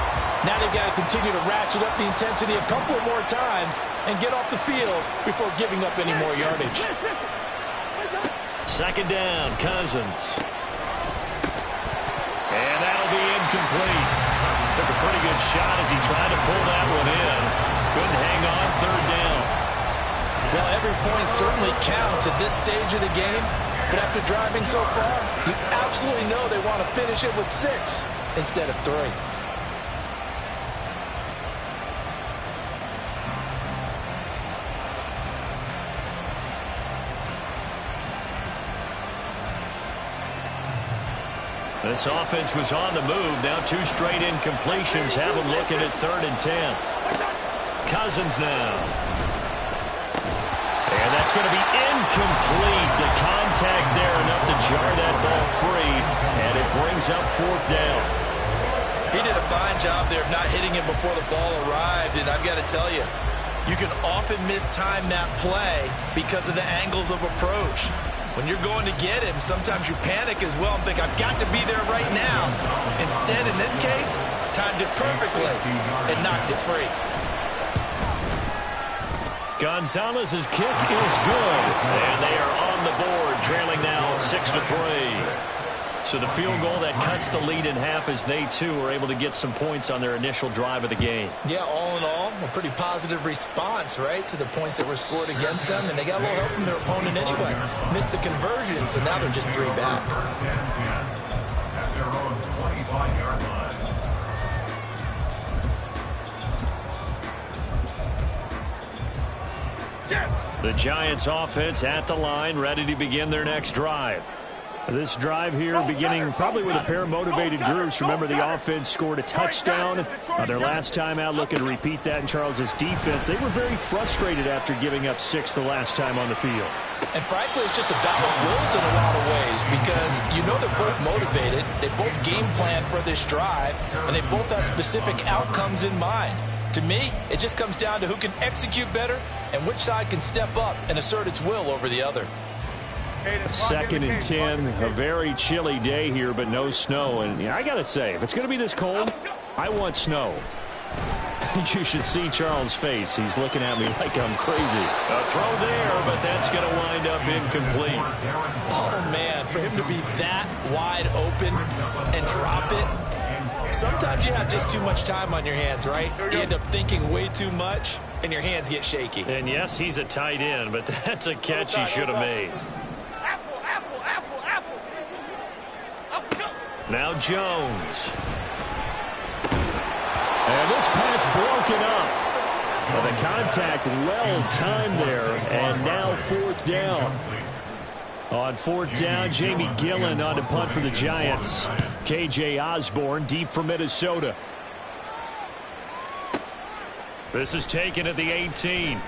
Now they've got to continue to ratchet up the intensity a couple more times and get off the field before giving up any more yardage. Second down, Cousins. And that'll be incomplete. Took a pretty good shot as he tried to pull that one in. Couldn't hang on, third down. Well, every point certainly counts at this stage of the game. But after driving so far, you absolutely know they want to finish it with 6 instead of 3. This offense was on the move. Now 2 straight incompletions have them looking at 3rd and 10. Cousins now. And that's going to be incomplete. The contact there enough to jar that ball free. brings up 4th down. He did a fine job there of not hitting him before the ball arrived, and I've got to tell you, you can often mistime that play because of the angles of approach. When you're going to get him, sometimes you panic as well and think, I've got to be there right now. Instead, in this case, timed it perfectly and knocked it free. Gonzalez's kick is good, and they are on the board, trailing now 6-3. So the field goal that cuts the lead in half as they, too, are able to get some points on their initial drive of the game. Yeah, all in all, a pretty positive response, right, to the points that were scored against them. And they got a little help from their opponent anyway. Missed the conversion, so now they're just 3 back. At their own 25-yard line. The Giants offense at the line, ready to begin their next drive. This drive here beginning probably with a pair of motivated groups. Remember, the offense scored a touchdown their last time out. Looking to repeat that in Charles's defense. They were very frustrated after giving up 6 the last time on the field. And frankly, it's just a battle of wills in a lot of ways because you know they're both motivated. They both game plan for this drive, and they both have specific outcomes in mind. To me, it just comes down to who can execute better and which side can step up and assert its will over the other. 2nd and 10, a very chilly day here, but no snow. And I got to say, if it's going to be this cold, I want snow. You should see Charles' face. He's looking at me like I'm crazy. A throw there, but that's going to wind up incomplete. Oh, man, for him to be that wide open and drop it. Sometimes you have just too much time on your hands, right? You end up thinking way too much, and your hands get shaky. And, yes, he's a tight end, but that's a catch he should have made. Now Jones. And this pass broken up. Well, the contact well-timed there, and now 4th down. On 4th down, Jamie Gillen on to punt for the Giants. K.J. Osborne deep for Minnesota. This is taken at the 18.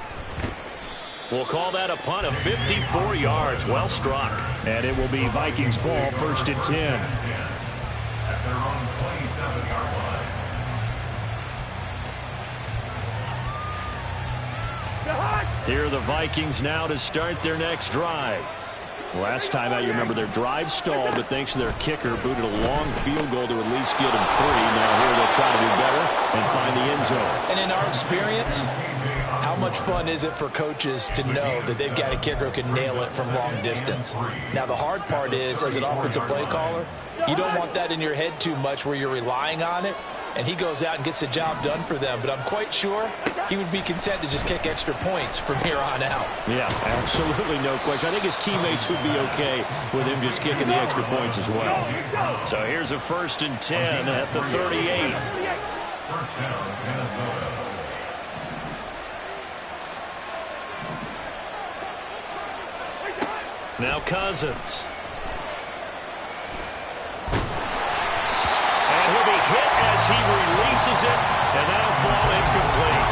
We'll call that a punt of 54 yards. Well struck. And it will be Vikings ball, 1st and 10. At their own 27-yard line. Here are the Vikings now to start their next drive. Last time out, you remember their drive stalled, but thanks to their kicker, booted a long field goal to at least get them 3. Now here they'll try to do better and find the end zone. And in our experience, how much fun is it for coaches to know that they've got a kicker who can nail it from long distance? Now, the hard part is, as an offensive play caller, you don't want that in your head too much where you're relying on it, and he goes out and gets the job done for them. But I'm quite sure he would be content to just kick extra points from here on out. Yeah, absolutely no question. I think his teammates would be okay with him just kicking the extra points as well. So here's a 1st and 10 at the 38. 1st down, Minnesota. Now Cousins. He'll be hit as he releases it, and that'll fall incomplete.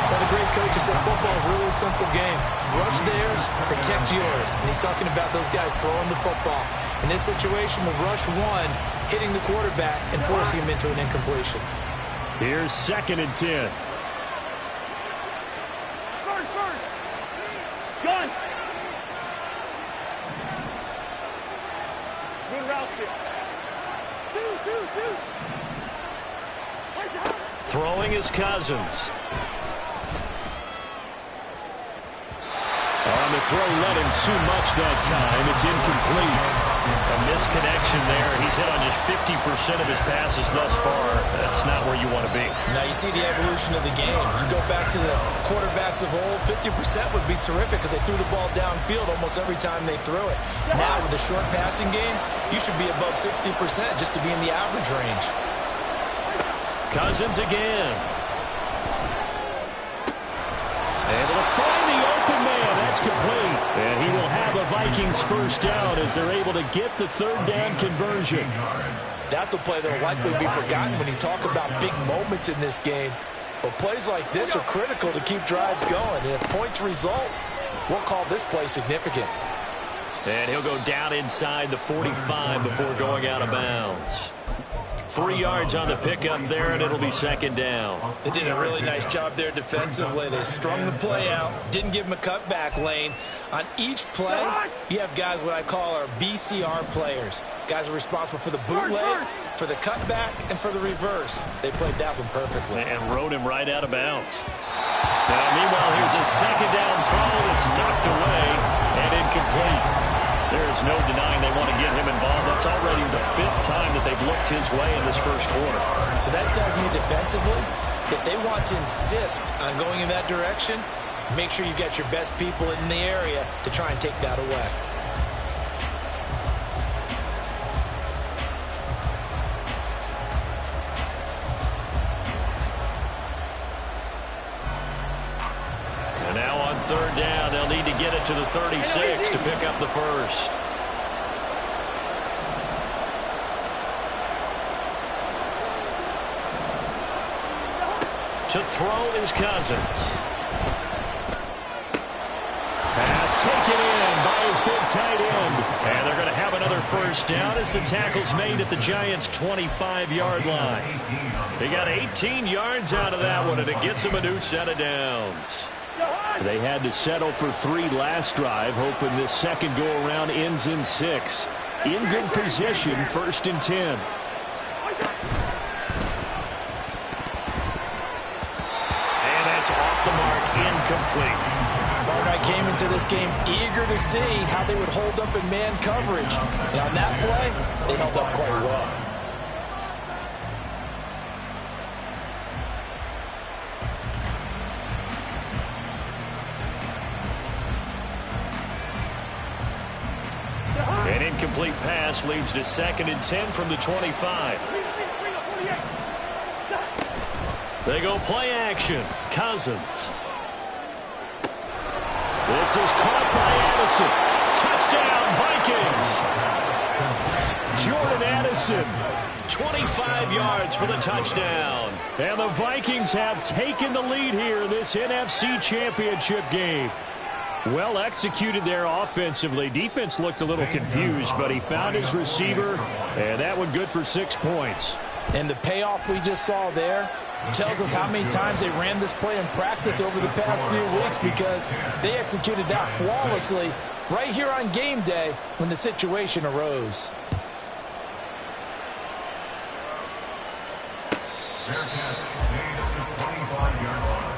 Well, the great coach said football is a really simple game. Rush theirs, protect yours. And he's talking about those guys throwing the football. In this situation, the rush one, hitting the quarterback and forcing him into an incompletion. Here's 2nd and 10. Gun! Good route here. Throwing is Cousins. On the throw, led him too much that time. It's incomplete. A misconnection there. He's hit on just 50% of his passes thus far. That's not where you want to be. Now you see the evolution of the game. You go back to the quarterbacks of old, 50% would be terrific because they threw the ball downfield almost every time they threw it. Now with the short passing game, you should be above 60% just to be in the average range. Cousins again. Able to find the open man. That's complete. And he will have a Vikings 1st down as they're able to get the 3rd down conversion. That's a play that will likely be forgotten when you talk about big moments in this game. But plays like this are critical to keep drives going. And if points result, we'll call this play significant. And he'll go down inside the 45 before going out of bounds. 3 yards on the pickup there, and it'll be second down. They did a really nice job there defensively. They strung the play out, didn't give him a cutback lane. On each play, you have guys what I call our BCR players. Guys are responsible for the bootleg, for the cutback, and for the reverse. They played that one perfectly. And rode him right out of bounds. Now, meanwhile, here's a second down throw that's knocked away and incomplete. There's no denying they want to get him involved. That's already the 5th time that they've looked his way in this first quarter. So that tells me defensively that they want to insist on going in that direction. Make sure you get your best people in the area to try and take that away. And now on 3rd down, they'll need to get it to the 36 to pick up the first. To throw is Cousins. Pass taken in by his big tight end. And they're going to have another first down as the tackle's made at the Giants' 25-yard line. They got 18 yards out of that one, and it gets them a new set of downs. They had to settle for 3 last drive, hoping this second go-around ends in 6. In good position, 1st and 10. And that's off the mark, incomplete. Barnett came into this game eager to see how they would hold up in man coverage. And on that play, they held up quite well. An incomplete pass leads to 2nd and 10 from the 25. They go play action. Cousins. This is caught by Addison. Touchdown, Vikings. Jordan Addison, 25 yards for the touchdown. And the Vikings have taken the lead here in this NFC Championship game. Well executed there offensively. Defense looked a little confused, but he found his receiver, and that one good for 6 points. And the payoff we just saw there tells us how many times they ran this play in practice over the past few weeks, because they executed that flawlessly right here on game day when the situation arose. Fair catch made at the 25-yard line.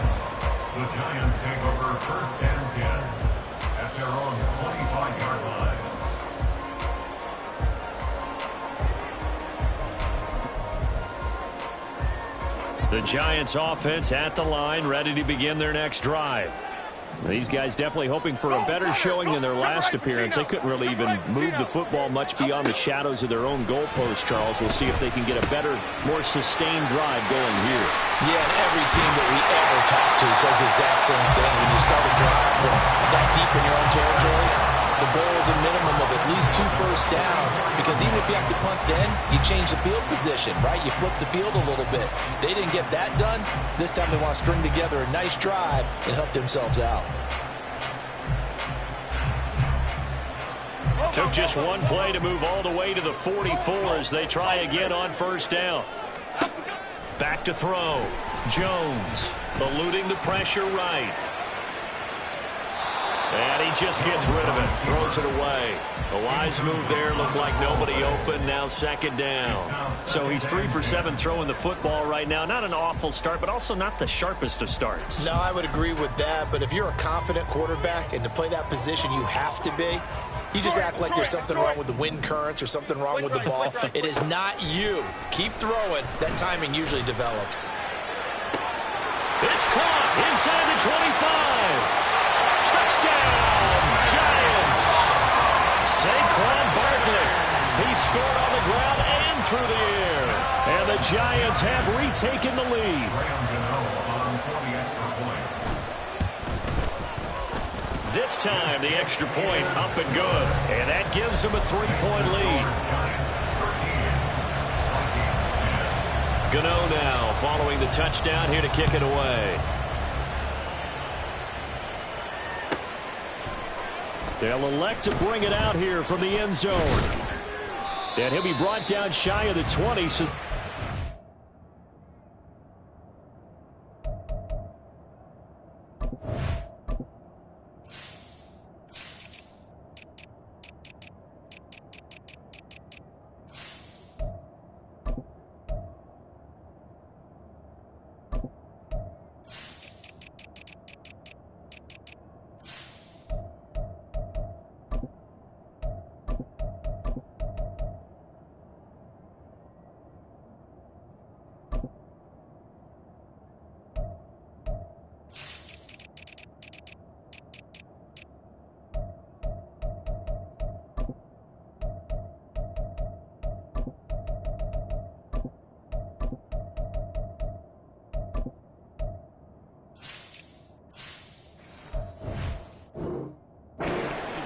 The Giants take over 1st and 10 at their own 25-yard line. The Giants offense at the line, ready to begin their next drive. These guys definitely hoping for a better showing than their last appearance. They couldn't really even move the football much beyond the shadows of their own goalpost, Charles. We'll see if they can get a better, more sustained drive going here. Yeah, and every team that we ever talk to says the exact same thing. When you start a drive from that deep in your own territory, the goal is a minimum of at least 2 first downs, because even if you have to punt then, you change the field position, right? You flip the field a little bit. They didn't get that done. This time they want to string together a nice drive and help themselves out. Took just one play to move all the way to the 44 as they try again on 1st down. Back to throw. Jones eluding the pressure right. And he just gets rid of it. Throws it away. A wise move there. Looked like nobody open. Now 2nd down. So he's 3 for 7 throwing the football right now. Not an awful start, but also not the sharpest of starts. No, I would agree with that. But if you're a confident quarterback and to play that position, you have to be. You just act like there's something wrong with the wind currents or something wrong with the ball. It is not you. Keep throwing. That timing usually develops. It's caught inside the 25. Touchdown, Giants. Saquon Barkley. He scored on the ground and through the air. And the Giants have retaken the lead. This time, the extra point up and good. And that gives them a 3-point lead. Gano now following the touchdown here to kick it away. They'll elect to bring it out here from the end zone. And he'll be brought down shy of the 20. So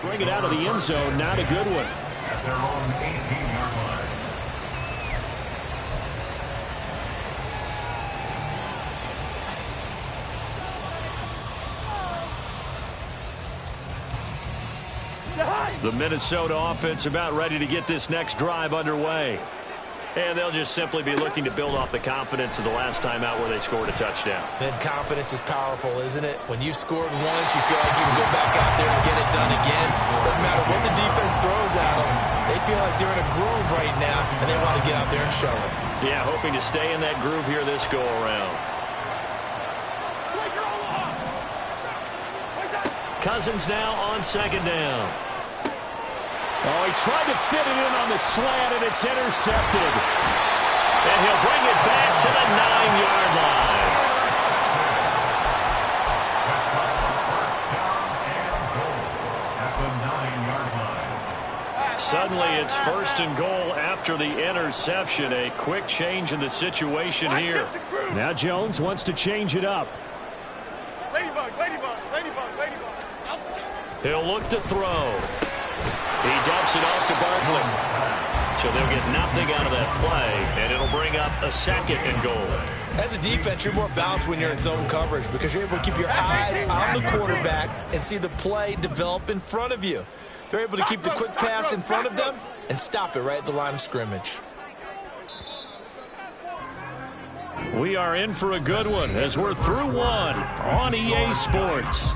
bring it out of the end zone. Not a good one. At their own 18-yard line. The Minnesota offense about ready to get this next drive underway. And they'll just simply be looking to build off the confidence of the last time out where they scored a touchdown. And confidence is powerful, isn't it? When you've scored once, you feel like you can go back out there and get it done again. Doesn't matter what the defense throws at them. They feel like they're in a groove right now, and they want to get out there and show it. Yeah, hoping to stay in that groove here this go-around. Cousins now on second down. Oh, he tried to fit it in on the slant, and it's intercepted. And he'll bring it back to the 9-yard line. Suddenly it's 1st and goal after the interception. A quick change in the situation here. Now Jones wants to change it up. Ladybug, ladybug, ladybug, ladybug. He'll look to throw. He dumps it off to Barkley. So they'll get nothing out of that play, and it'll bring up a 2nd and goal. As a defense, you're more balanced when you're in zone coverage because you're able to keep your eyes on the quarterback and see the play develop in front of you. They're able to keep the quick pass in front of them and stop it right at the line of scrimmage. We are in for a good one as we're through one on EA Sports.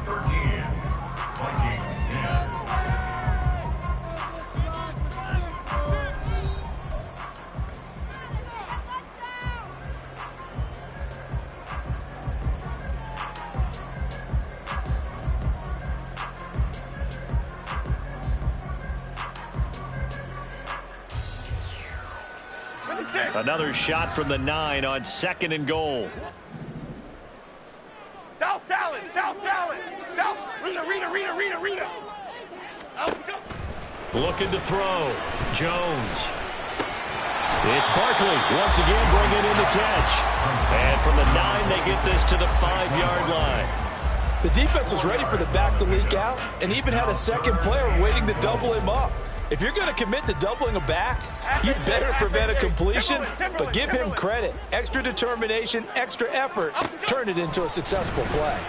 Another shot from the 9 on 2nd and goal. South salad, South salad. South, Rita. Looking to throw. Jones. It's Barkley once again bringing in the catch. And from the 9, they get this to the 5-yard line. The defense was ready for the back to leak out and even had a second player waiting to double him up. If you're going to commit to doubling a back, you better prevent a completion, but give him credit. Extra determination, extra effort, turn it into a successful play.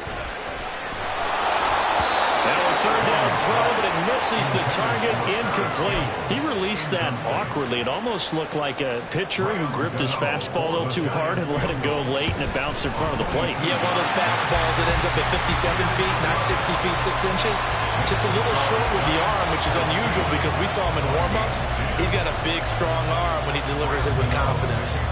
Now a 3rd down throw, but it misses the target, incomplete. He released that awkwardly. It almost looked like a pitcher who gripped his fastball a little too hard and let it go late, and it bounced in front of the plate. Yeah, one of those fastballs that ends up at 57 feet, not 60 feet, 6 inches. Just a little short with the arm, which is unusual because we saw him in warm-ups. He's got a big, strong arm when he delivers it with confidence.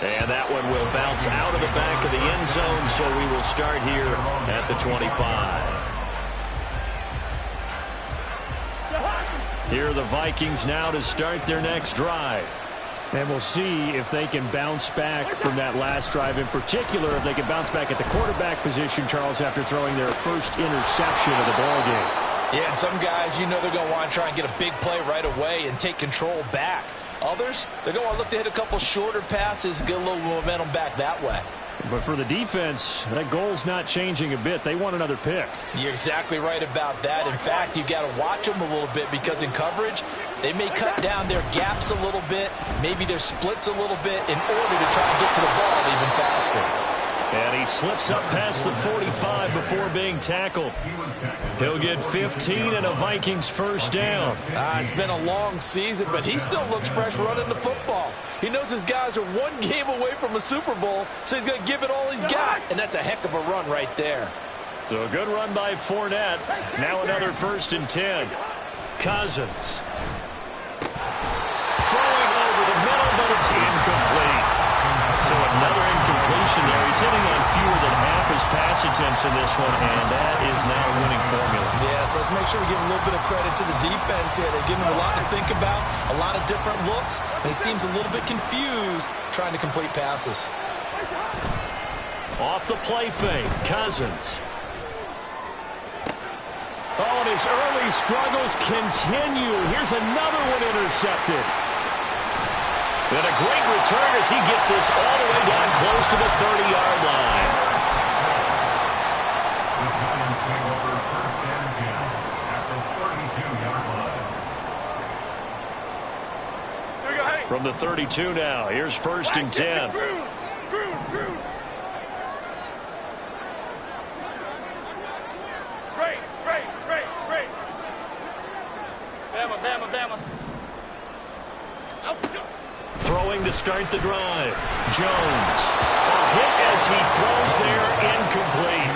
And that one will bounce out of the back of the end zone, so we will start here at the 25. Here are the Vikings now to start their next drive. And we'll see if they can bounce back from that last drive. In particular, if they can bounce back at the quarterback position, Charles, after throwing their first interception of the ballgame. Yeah, some guys, you know they're going to want to try and get a big play right away and take control back. Others, they're going to want to look to hit a couple shorter passes, get a little momentum back that way. But for the defense, that goal's not changing a bit. They want another pick. You're exactly right about that. In fact, you got to watch them a little bit because in coverage, they may cut down their gaps a little bit, maybe their splits a little bit in order to try and get to the ball even faster. And he slips up past the 45 before being tackled. He'll get 15 and a Vikings first down. It's been a long season, but he still looks fresh running the football. He knows his guys are one game away from a Super Bowl, so he's going to give it all he's got. And that's a heck of a run right there. So a good run by Fournette. Now another 1st and 10. Cousins. Throwing over the middle, but it's incomplete. So another incompletion there. He's hitting on fewer than half his pass attempts in this one, and that is now a winning formula. Yes, let's make sure we give a little bit of credit to the defense here. They've given him a lot to think about, a lot of different looks, and he seems a little bit confused trying to complete passes. Off the play fake, Cousins. Oh, and his early struggles continue. Here's another one intercepted. And a great return as he gets this all the way down close to the 30-yard line. The Giants take over 1st and 10 at the 32-yard line. From the 32 now, here's 1st and 10. Great. Bama. Throwing to start the drive. Jones. A hit as he throws there, incomplete.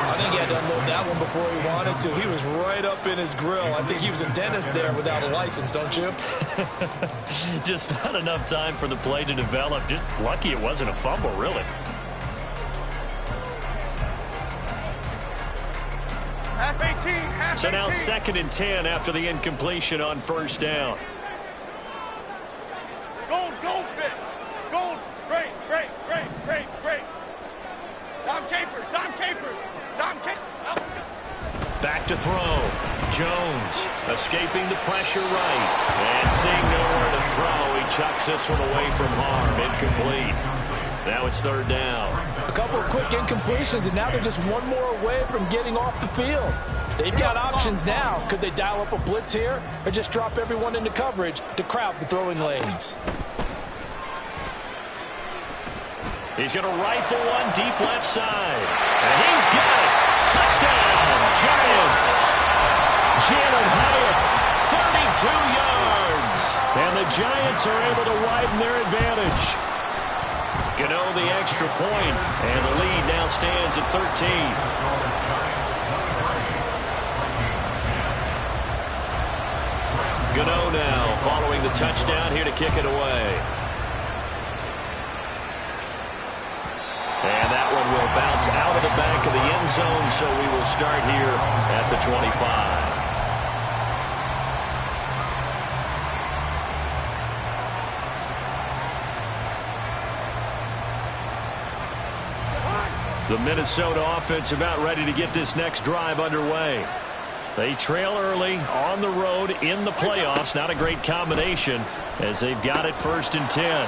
I think he had to unload that one before he wanted to. He was right up in his grill. I think he was a dentist there without a license, don't you? Just not enough time for the play to develop. Just lucky it wasn't a fumble, really. So now 2nd and 10 after the incompletion on 1st down. Gold fit. Gold. Great. Dom Capers. Back to throw. Jones escaping the pressure right. And seeing nowhere to throw, he chucks this one away from harm. Incomplete. Now it's 3rd down. A couple of quick incompletions, and now they're just one more away from getting off the field. They've got options now. Could they dial up a blitz here or just drop everyone into coverage to crowd the throwing lanes? He's going to rifle one deep left side. And he's got it. Touchdown, Giants. Jalen Hyatt, 32 yards. And the Giants are able to widen their advantage. Gano the extra point, and the lead now stands at 13. Gano now following the touchdown here to kick it away. And that one will bounce out of the back of the end zone, so we will start here at the 25. The Minnesota offense about ready to get this next drive underway. They trail early on the road in the playoffs. Not a great combination as they've got it 1st and 10.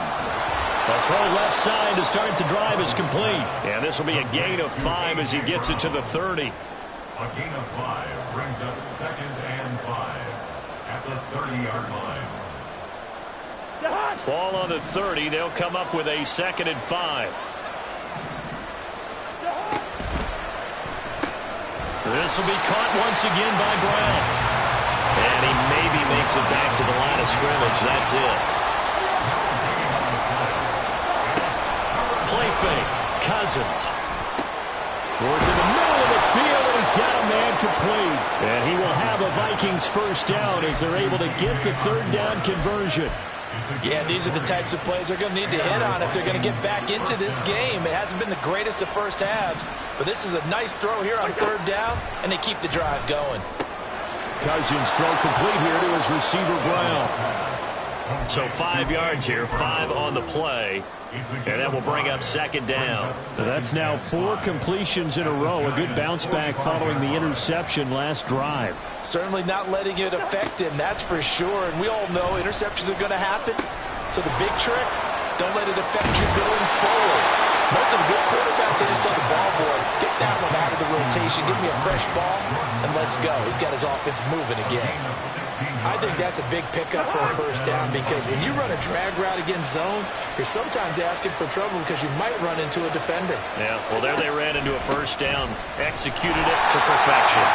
A throw left side to start the drive is complete. And this will be a gain of 5 as he gets it to the 30. A gain of 5 brings up 2nd and 5 at the 30-yard line. Ball on the 30. They'll come up with a 2nd and 5. This will be caught once again by Brown. And he maybe makes it back to the line of scrimmage. That's it. Play fake. Cousins. Towards in the middle of the field, and he's got a man complete. And he will have a Vikings first down as they're able to get the 3rd down conversion. Yeah, these are the types of plays they're going to need to hit on if they're going to get back into this game. It hasn't been the greatest of first halves, but this is a nice throw here on 3rd down, and they keep the drive going. Cousins throw complete here to his receiver, Brown. So 5 yards here, 5 on the play, and that will bring up 2nd down. So that's now 4 completions in a row. A good bounce back following the interception last drive. Certainly not letting it affect him, that's for sure. And we all know interceptions are going to happen. So the big trick, don't let it affect you going forward. Most of the good quarterbacks, they just tell the ball boy, get that one out of the rotation, give me a fresh ball, and let's go. He's got his offense moving again. I think that's a big pickup for a first down because when you run a drag route against zone, you're sometimes asking for trouble because you might run into a defender. Yeah, well, there they ran into a first down, executed it to perfection.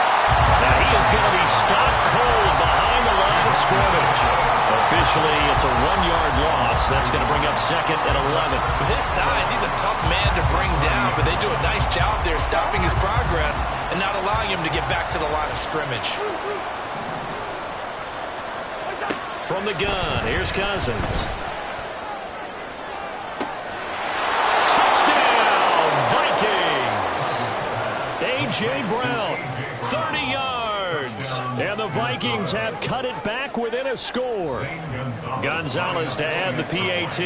Now he is going to be stopped cold behind the line of scrimmage. Officially, it's a 1-yard loss. That's going to bring up second and 11. With his size, he's a tough man to bring down, but they do a nice job there stopping his progress and not allowing him to get back to the line of scrimmage. From the gun, here's Cousins. Touchdown, Vikings! A.J. Brown, 30 yards. And the Vikings have cut it back within a score. Gonzalez to add the PAT.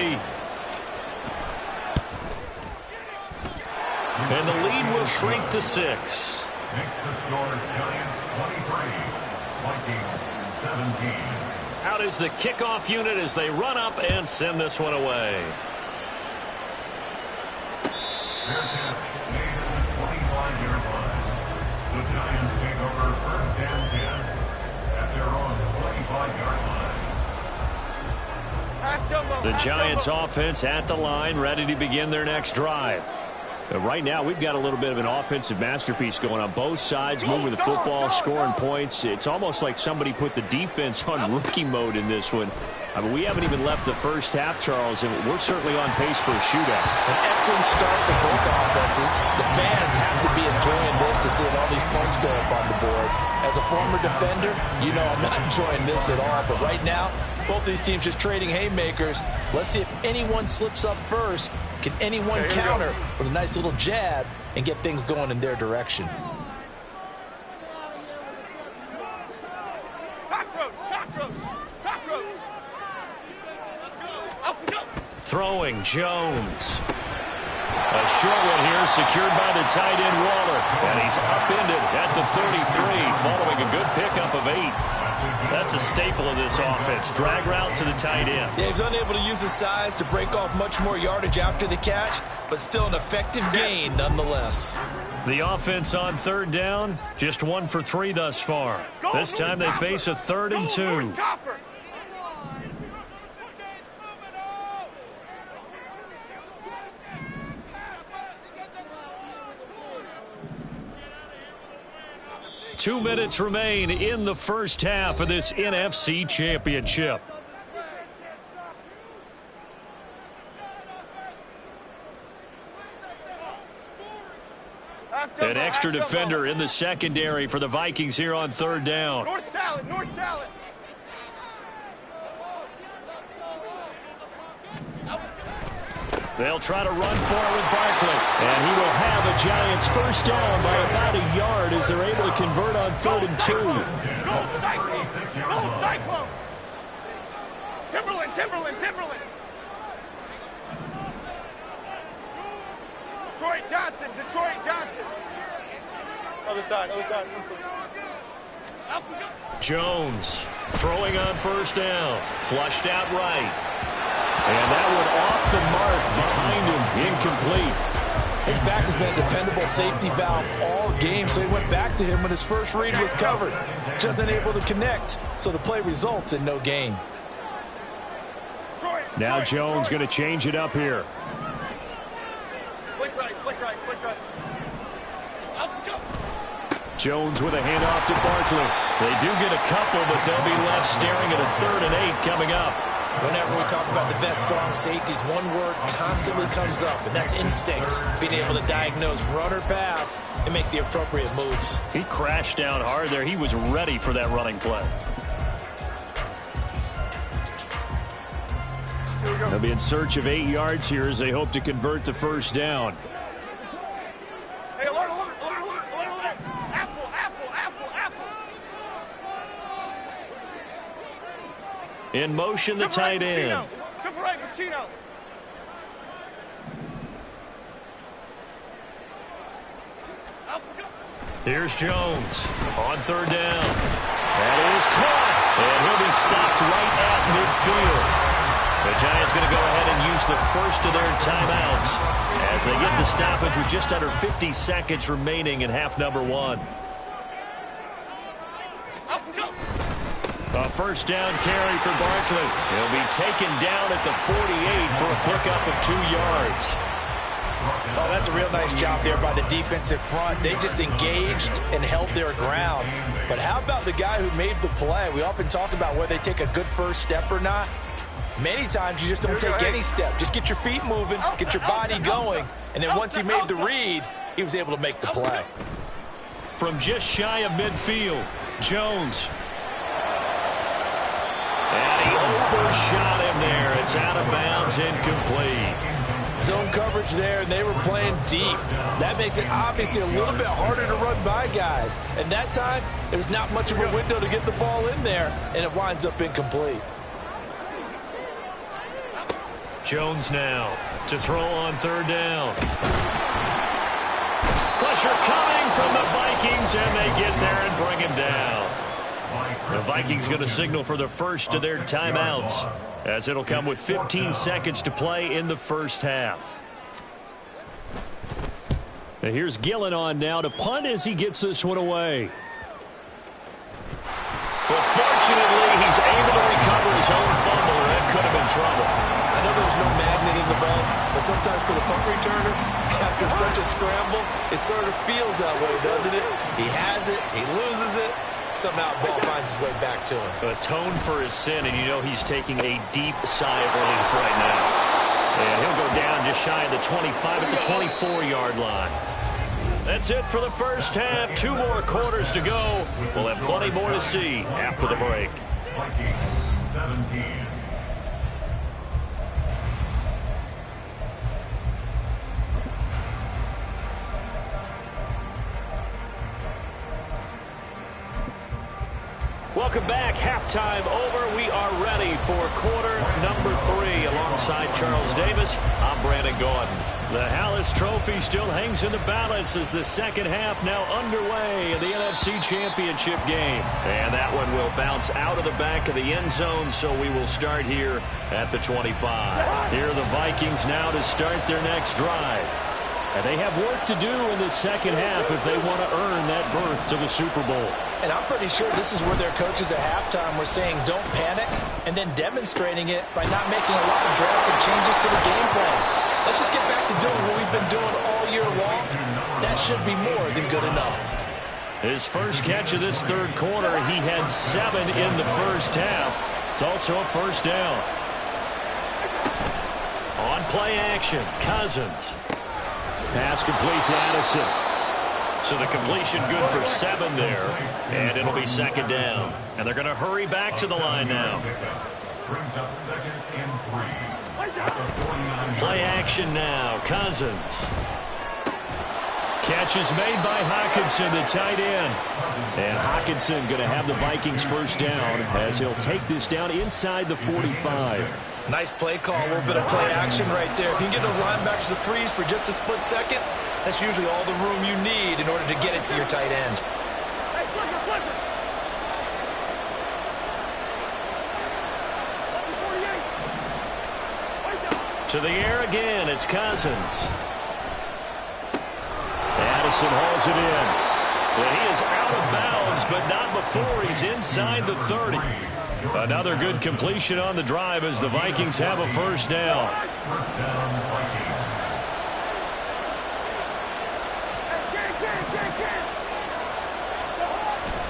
And the lead will shrink to 6. Next to score, Giants 23, Vikings 17. Out is the kickoff unit as they run up and send this one away. Fair catch made at the 25-yard line. The Giants take over first and 10 at their own 25-yard line. The Giants offense at the line, ready to begin their next drive. Right now, we've got a little bit of an offensive masterpiece going on. Both sides moving the football, scoring points. It's almost like somebody put the defense on rookie mode in this one. I mean, we haven't even left the first half, Charles, and we're certainly on pace for a shootout. An excellent start for both offenses. The fans have to be enjoying this to see all these points go up on the board. As a former defender, you know I'm not enjoying this at all. But right now, both these teams just trading haymakers. Let's see if anyone slips up first. Can anyone counter with a nice little jab and get things going in their direction? Throwing Jones. A short one here secured by the tight end Waller. And he's upended at the 33 following a good pickup of 8. That's a staple of this offense. Drag route to the tight end. Yeah, he's unable to use his size to break off much more yardage after the catch, but still an effective gain nonetheless. The offense on third down, just 1 for 3 thus far. This time they face a 3rd and 2. Two minutes remain in the first half of this NFC Championship. An extra defender in the secondary for the Vikings here on third down. North salad, north salad. They'll try to run forward with Barkley. And he will have a Giants first down by about a yard as they're able to convert on 3rd and 2. Go Cyclone! Go Cyclone! Timberland! Detroit Johnson! Other side. Jones throwing on first down. Flushed out right. And that one off the mark behind him. Incomplete. His back has been a dependable safety valve all game, so he went back to him when his first read was covered. Just unable to connect, so the play results in no gain. Now Jones going to change it up here. Flick right. Jones with a handoff to Barkley. They do get a couple, but they'll be left staring at a 3rd and 8 coming up. Whenever we talk about the best strong safeties, one word constantly comes up, and that's instincts. Being able to diagnose run or pass and make the appropriate moves. He crashed down hard there. He was ready for that running play. They'll be in search of 8 yards here as they hope to convert the first down. Hey, alert. Apple. In motion, the tight end. Triple right, Pacino. Here's Jones on third down. That is caught. And he'll be stopped right at midfield. The Giants going to go ahead and use the first of their timeouts as they get the stoppage with just under 50 seconds remaining in half number one. A first down carry for Barkley. He'll be taken down at the 48 for a pickup of 2 yards. Oh, that's a real nice job there by the defensive front. They just engaged and held their ground. But how about the guy who made the play? We often talk about whether they take a good first step or not. Many times you just don't take any step. Just get your feet moving, get your body going, and then once he made the read, he was able to make the play. From just shy of midfield, Jones. And he overshot him there. It's out of bounds, incomplete. Zone coverage there, and they were playing deep. That makes it obviously a little bit harder to run by guys. And that time, there's not much of a window to get the ball in there, and it winds up incomplete. Jones now to throw on third down. Pressure coming from the Vikings, and they get there and bring him down. The Vikings going to signal for the first of their timeouts, as it'll come with 15 seconds to play in the first half. Now here's Gillen on now to punt as he gets this one away. But fortunately, he's able to recover his own fumble, or it could have been trouble. I know there's no magnet in the ball, but sometimes for the punt returner, after such a scramble, it sort of feels that way, doesn't it? He has it, he loses it. Somehow the ball finds its way back to him. Atone for his sin, and you know he's taking a deep sigh of relief right now. And he'll go down just shy of the 25 at the 24-yard line. That's it for the first half. 2 more quarters to go. We'll have plenty more to see after the break. Vikings 17. Welcome back. Halftime over. We are ready for quarter number 3. Alongside Charles Davis, I'm Brandon Gordon. The Hallis Trophy still hangs in the balance as the second half now underway in the NFC Championship game. And that one will bounce out of the back of the end zone, so we will start here at the 25. Here are the Vikings now to start their next drive. And they have work to do in the second half if they want to earn that berth to the Super Bowl. And I'm pretty sure this is where their coaches at halftime were saying don't panic, and then demonstrating it by not making a lot of drastic changes to the game plan. Let's just get back to doing what we've been doing all year long. That should be more than good enough. His first catch of this third quarter, he had 7 in the first half. It's also a first down. On play action, Cousins. Pass complete to Addison. So the completion good for 7 there, and it'll be second down. And they're going to hurry back to the line now. Brings up 2nd and 3. Play action now, Cousins. Catch is made by Hockenson, the tight end. And Hockenson going to have the Vikings first down as he'll take this down inside the 45. Nice play call, a little bit of play action right there. If you can get those linebackers to freeze for just a split second, that's usually all the room you need in order to get it to your tight end. To the air again, it's Cousins. Addison hauls it in. And he is out of bounds, but not before he's inside the 30. Another good completion on the drive as the Vikings have a first down.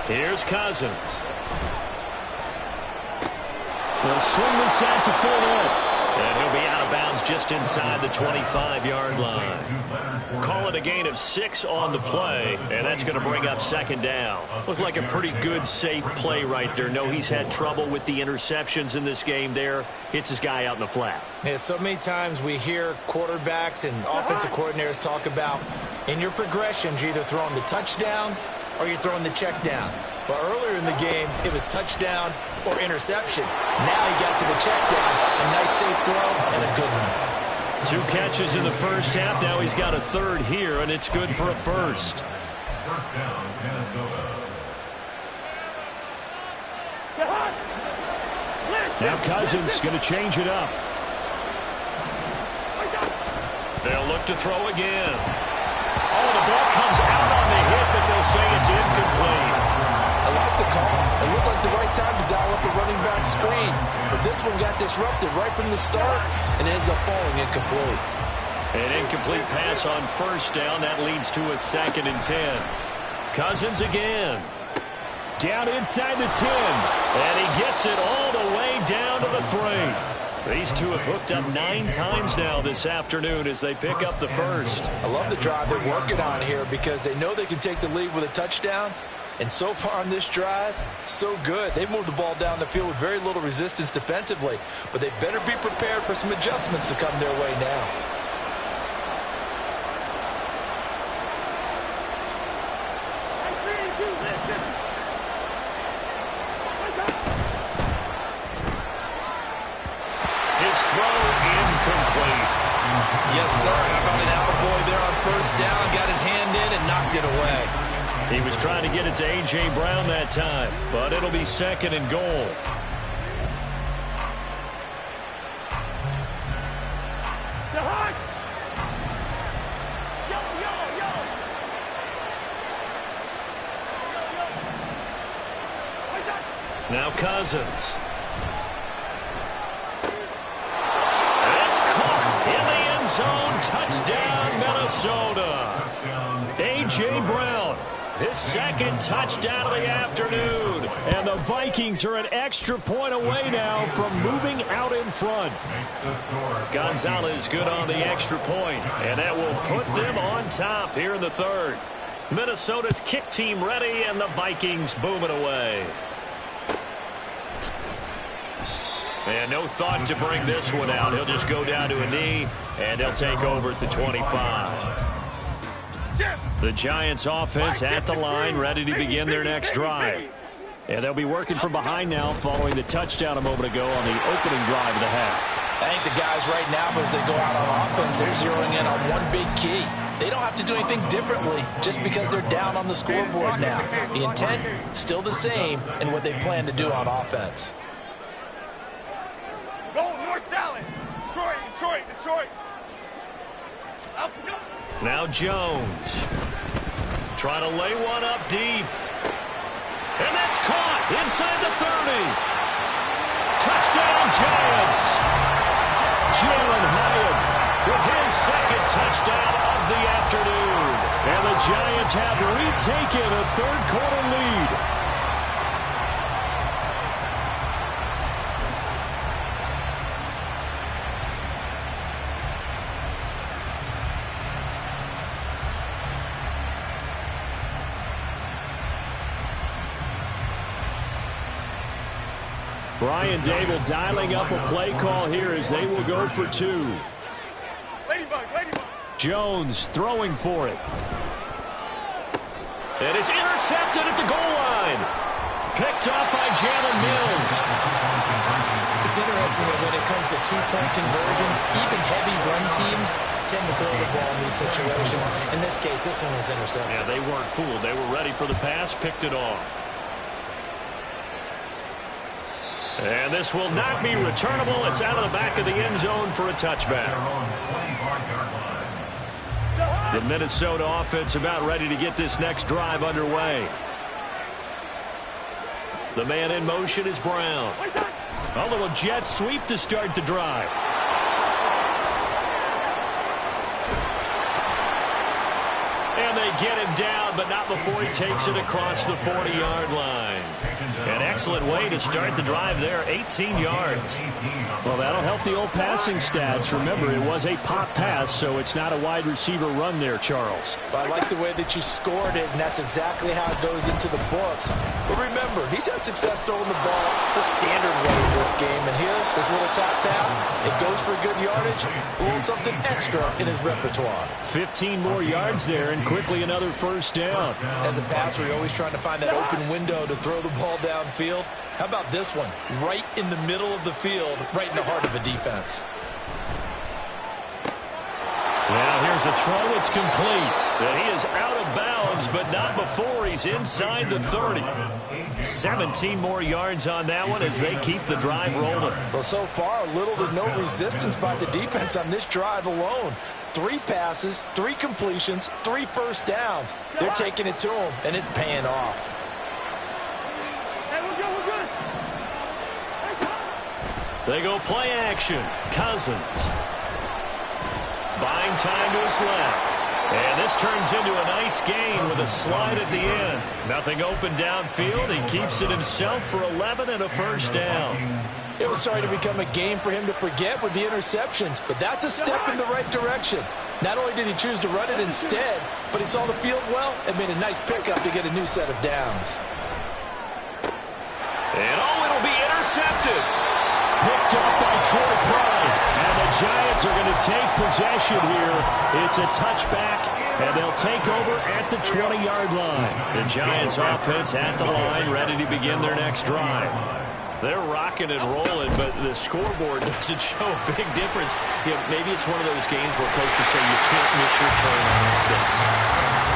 Here's Cousins. They'll swing this out to Fournette. And he'll be out of bounds just inside the 25-yard line. Call it a gain of 6 on the play, and that's going to bring up second down. Looked like a pretty good, safe play right there. No, he's had trouble with the interceptions in this game there. Hits his guy out in the flat. Yeah, so many times we hear quarterbacks and offensive coordinators talk about in your progressions, you're either throwing the touchdown or you're throwing the check down. But earlier in the game, it was touchdown or interception. Now he got to the check down. A nice safe throw and a good one. 2 catches in the first half. Now he's got a third here, and it's good for a first. First down, Minnesota. Now Cousins going to change it up. They'll look to throw again. Oh, the ball comes out on the hit, but they'll say it's incomplete. I like the call. It looked like the right time to dial up a running back screen. But this one got disrupted right from the start and ends up falling incomplete. An incomplete pass on first down. That leads to a 2nd and 10. Cousins again. Down inside the 10. And he gets it all the way down to the 3. These two have hooked up 9 times now this afternoon as they pick up the first. I love the drive they're working on here because they know they can take the lead with a touchdown. And so far on this drive, so good. They've moved the ball down the field with very little resistance defensively. But they better be prepared for some adjustments to come their way now. His throw incomplete. Yes, sir. How about an attaboy there on first down? Got his hand in and knocked it away. He was trying to get it to A.J. Brown that time, but it'll be 2nd and goal. Now Cousins. It's caught in the end zone. Touchdown, Minnesota. A.J. Brown. His 2nd touchdown of the afternoon. And the Vikings are an extra point away now from moving out in front. Gonzalez good on the extra point, and that will put them on top here in the 3rd. Minnesota's kick team ready, and the Vikings booming away. And no thought to bring this one out. He'll just go down to a knee, and they'll take over at the 25. The Giants offense at the line, ready to begin their next drive. And they'll be working from behind now following the touchdown a moment ago on the opening drive of the half. I think the guys right now, as they go out on offense, they're zeroing in on one big key. They don't have to do anything differently just because they're down on the scoreboard now. The intent, still the same in what they plan to do on offense. Go, North Salad. Detroit. Up, go. Now Jones. Trying to lay one up deep. And that's caught inside the 30. Touchdown, Giants. Jalen Hyatt with his 2nd touchdown of the afternoon. And the Giants have retaken a 3rd-quarter lead. Brian Dable dialing up a play call here as they will go for 2. Ladybug. Jones throwing for it. And it's intercepted at the goal line. Picked up by Jalen Mills. It's interesting that when it comes to 2-point conversions, even heavy run teams tend to throw the ball in these situations. In this case, this one was intercepted. Yeah, they weren't fooled. They were ready for the pass, picked it off. And this will not be returnable. It's out of the back of the end zone for a touchback. The Minnesota offense about ready to get this next drive underway. The man in motion is Brown. A little jet sweep to start the drive. And they get him down, but not before he takes it across the 40-yard line. An excellent way to start the drive there, 18 yards. Well, that'll help the old passing stats. Remember, it was a pop pass, so it's not a wide receiver run there, Charles. Well, I like the way that you scored it, and that's exactly how it goes into the books. But remember, he's had success throwing the ball the standard way in this game. And here, this little top pass, it goes for good yardage, a little something extra in his repertoire. 15 more yards there, and quickly another first down. As a passer, you're always trying to find that open window to throw the ball downfield. How about this one? Right in the middle of the field, right in the heart of the defense. Now here's a throw. It's complete. And he is out of bounds, but not before he's inside the 30. 17 more yards on that one as they keep the drive rolling. Well, so far, little to no resistance by the defense on this drive alone. 3 passes, 3 completions, 3 first downs. They're taking it to him, and it's paying off. Hey, we're good, we're good. They go play action. Cousins. Buying time to his left. And this turns into a nice gain with a slide at the end. Nothing open downfield. He keeps it himself for 11 and a first down. It was starting to become a game for him to forget with the interceptions, but that's a step in the right direction. Not only did he choose to run it instead, but he saw the field well and made a nice pickup to get a new set of downs. And it'll be intercepted. Picked up by Troy Pride. And the Giants are going to take possession here. It's a touchback, and they'll take over at the 20-yard line. The Giants offense at the line, ready to begin their next drive. They're rocking and rolling, but the scoreboard doesn't show a big difference. Maybe it's one of those games where coaches say you can't miss your turn on offense.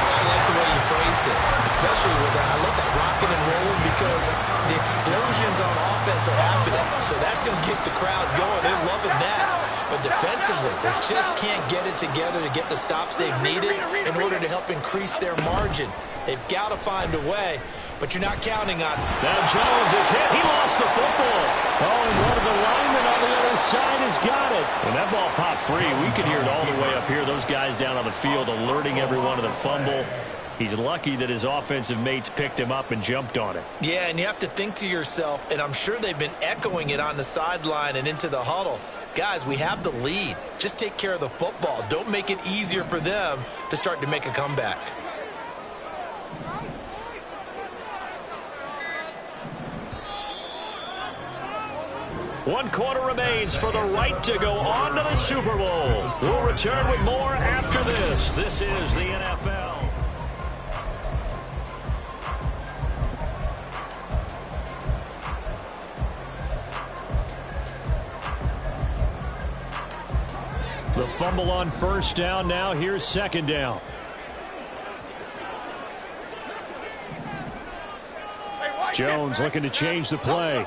I like the way you phrased it, especially with that. I love that rocking and rolling because the explosions on offense are happening. So that's going to keep the crowd going. They're loving that. But defensively, they just can't get it together to get the stops they've needed in order to help increase their margin. They've got to find a way, but you're not counting on it. Now Jones is hit. He lost the football. Oh, and one of the linemen on the other side has got it. And that ball popped free. We could hear it all the way up here. Those guys down on the field alerting everyone of the fumble. He's lucky that his offensive mates picked him up and jumped on it. Yeah, and you have to think to yourself, and I'm sure they've been echoing it on the sideline and into the huddle. Guys, we have the lead. Just take care of the football. Don't make it easier for them to start to make a comeback. One quarter remains for the right to go on to the Super Bowl. We'll return with more after this. This is the NFL. The fumble on first down. Now here's second down. Jones looking to change the play.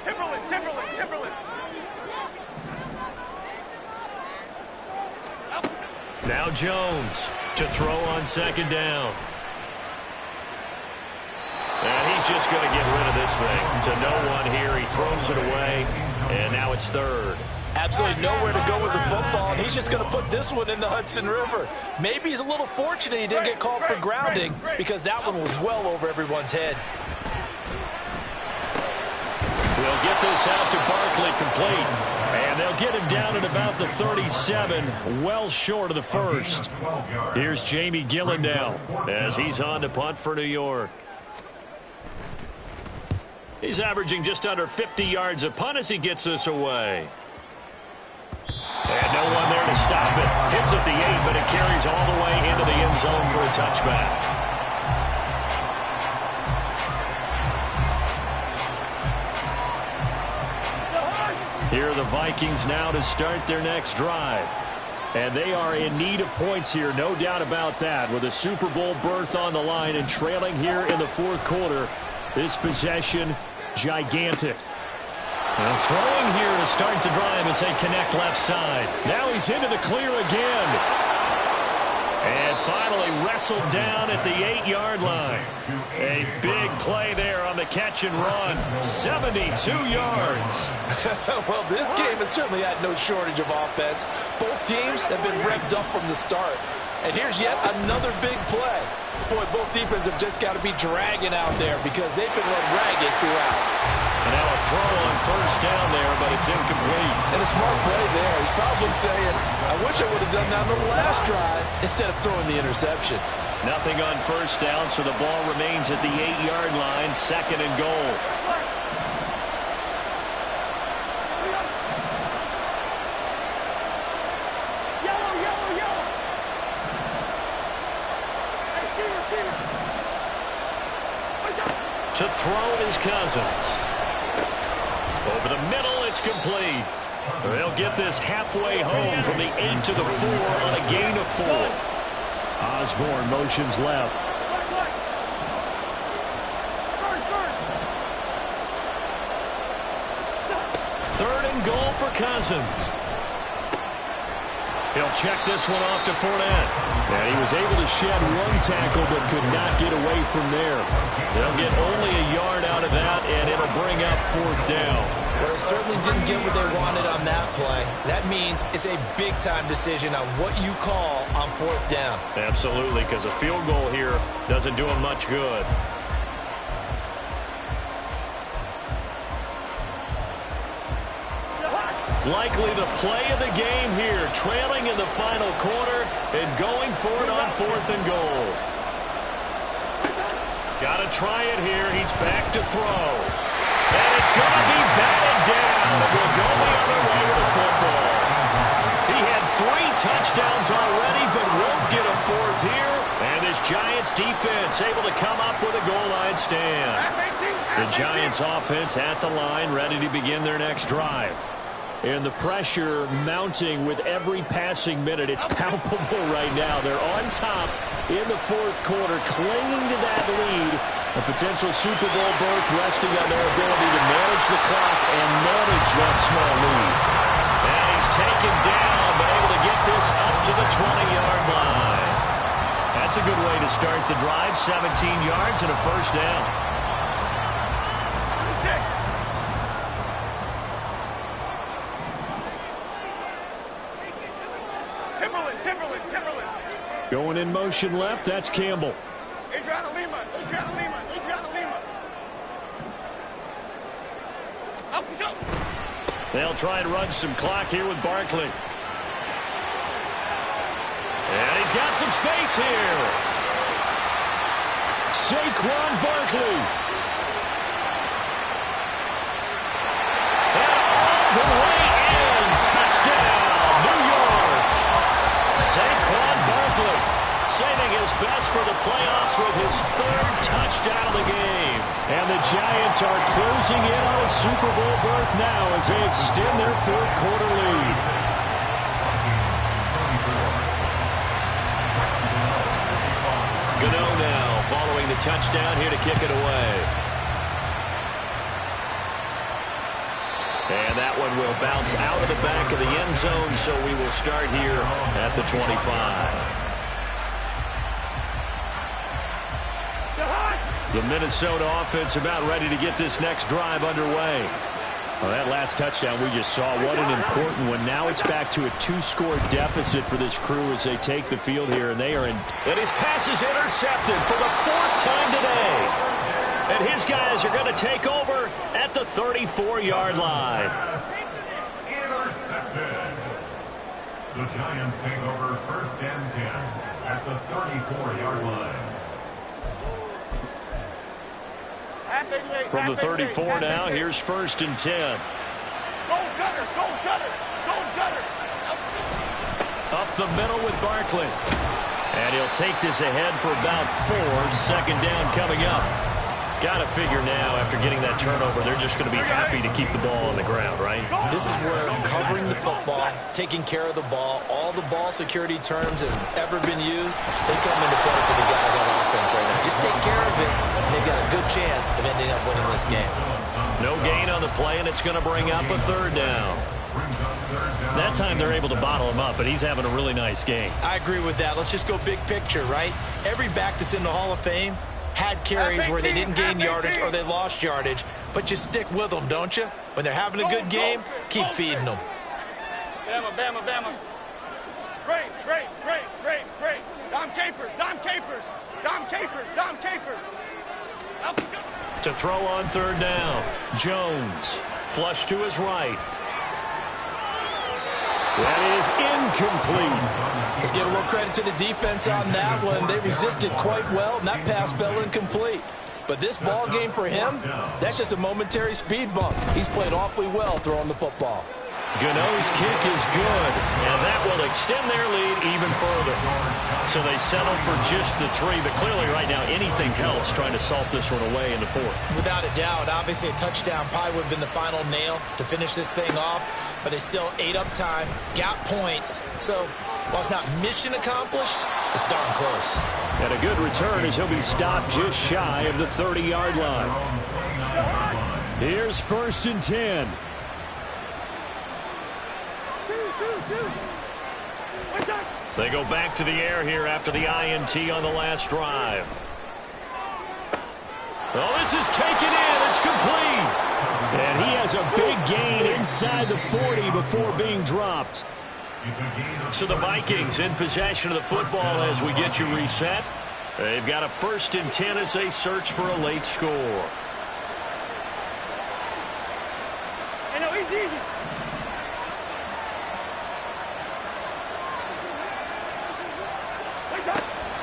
Timberland. Now Jones to throw on second down. And he's just going to get rid of this thing. To no one here. He throws it away. And now it's third. Absolutely nowhere to go with the football, and he's just going to put this one in the Hudson River. Maybe he's a little fortunate he didn't get called for grounding because that one was well over everyone's head. We'll get this out to Barkley complete. And they'll get him down at about the 37, well short of the first. Here's Jamie Gillen now as he's on to punt for New York. He's averaging just under 50 yards a punt as he gets this away. And no one there to stop it. Hits at the 8, but it carries all the way into the end zone for a touchback. Here are the Vikings now to start their next drive. And they are in need of points here, no doubt about that. With a Super Bowl berth on the line and trailing here in the fourth quarter. This possession, gigantic. And throwing here to start the drive as they connect left side. Now he's into the clear again. And finally wrestled down at the 8-yard line. A big play there on the catch and run. 72 yards. Well, this game has certainly had no shortage of offense. Both teams have been revved up from the start. And here's yet another big play. Boy, both defenses have just got to be dragging out there because they've been run ragged throughout. And now a throw on first down there, but it's incomplete. And a smart play there. He's probably saying, I wish I would have done that on the last drive instead of throwing the interception. Nothing on first down, so the ball remains at the 8-yard line, second and goal. To throw is Cousins. Over the middle, it's complete. They'll get this halfway home from the 8 to the 4 on a gain of 4. Osborne motions left. Third and goal for Cousins. He'll check this one off to Fournette. And he was able to shed one tackle but could not get away from there. They'll get only a yard out of that, and it'll bring up 4th down. Well, they certainly didn't get what they wanted on that play. That means it's a big-time decision on what you call on 4th down. Absolutely, because a field goal here doesn't do him much good. Likely the play of the game here, trailing in the final quarter and going for it on 4th and goal. Got to try it here. He's back to throw. And it's going to be batted down. We'll go the other way with the football. He had 3 touchdowns already, but won't get a 4th here. And this Giants defense able to come up with a goal line stand. The Giants offense at the line, ready to begin their next drive. And the pressure mounting with every passing minute. It's palpable right now. They're on top in the 4th quarter, clinging to that lead. A potential Super Bowl berth resting on their ability to manage the clock and manage that small lead. And he's taken down, but able to get this up to the 20-yard line. That's a good way to start the drive. 17 yards and a 1st down. Going in motion left, that's Campbell. Adriana Lima. Up we go. They'll try and run some clock here with Barkley. And he's got some space here. Saquon Barkley. And all the way in. Touchdown, New York. Saquon Barkley saving his best for the playoffs with his 3rd touchdown of the game. And the Giants are closing in on a Super Bowl berth now as they extend their 4th quarter lead. Gano now following the touchdown here to kick it away. And that one will bounce out of the back of the end zone, so we will start here at the 25. The Minnesota offense about ready to get this next drive underway. Well, that last touchdown we just saw, what an important one. Now it's back to a 2-score deficit for this crew as they take the field here, and they are in. And his pass is intercepted for the 4th time today. And his guys are going to take over at the 34-yard line. Intercepted. The Giants take over 1st and 10 at the 34-yard line. From the 34 now, here's 1st and 10. Go Gutter, go Gutter, go Gutter. Up the middle with Barkley. And he'll take this ahead for about 4. 2nd down coming up. Got to figure now, after getting that turnover, they're just going to be happy to keep the ball on the ground, right? This is where covering the football, taking care of the ball, all the ball security terms that have ever been used, they come into play for the guys on offense right now. Just take care of it, and they've got a good chance of ending up winning this game. No gain on the play, and it's going to bring up a 3rd down. That time they're able to bottle him up, but he's having a really nice game. I agree with that. Let's just go big picture, right? Every back that's in the Hall of Fame had carries where they didn't gain yardage or they lost yardage, but you stick with them, don't you? When they're having a good game, keep feeding them. Bama, Bama, Bama. Great. Dom Capers. To throw on 3rd down. Jones, flush to his right. That is incomplete. Let's give a little credit to the defense on that one. They resisted quite well, and that pass fell incomplete. But this ball game for him, that's just a momentary speed bump. He's played awfully well throwing the football. Gano's kick is good, and that will extend their lead even further. So they settle for just the 3, but clearly right now anything helps trying to salt this one away in the 4th. Without a doubt, obviously a touchdown probably would have been the final nail to finish this thing off, but they still ate up time, got points. So while it's not mission accomplished, it's darn close. And a good return as he'll be stopped just shy of the 30-yard line. Here's 1st and 10. They go back to the air here after the INT on the last drive. Oh, this is taken in. It's complete. And he has a big gain inside the 40 before being dropped. So the Vikings in possession of the football as we get you reset. They've got a 1st and 10 as they search for a late score. Easy.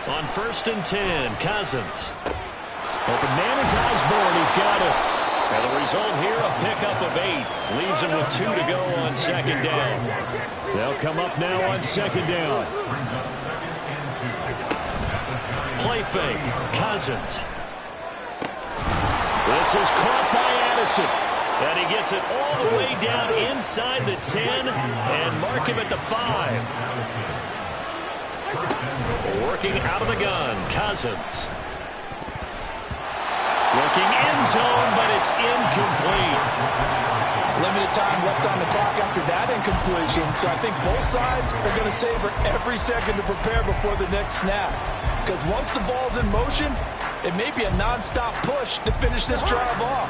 On 1st and 10, Cousins. Open man is Osborne. He's got it. And the result here, a pickup of 8. Leaves him with 2 to go on 2nd down. They'll come up now on 2nd down. Play fake, Cousins. This is caught by Addison. And he gets it all the way down inside the 10 and mark him at the 5. Working out of the gun, Cousins. Looking end zone, but it's incomplete. Limited time left on the clock after that incompletion, so I think both sides are going to savor every second to prepare before the next snap. Because once the ball's in motion, it may be a non-stop push to finish this drive off.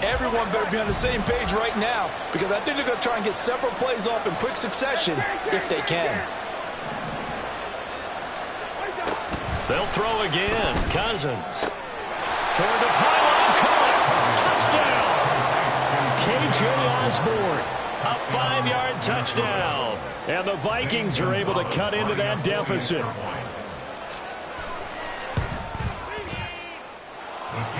Everyone better be on the same page right now, because I think they're going to try and get several plays off in quick succession if they can. They'll throw again. Cousins. Toward the pylon, caught. Touchdown. K.J. Osborne. A 5-yard touchdown. And the Vikings are able to cut into that deficit.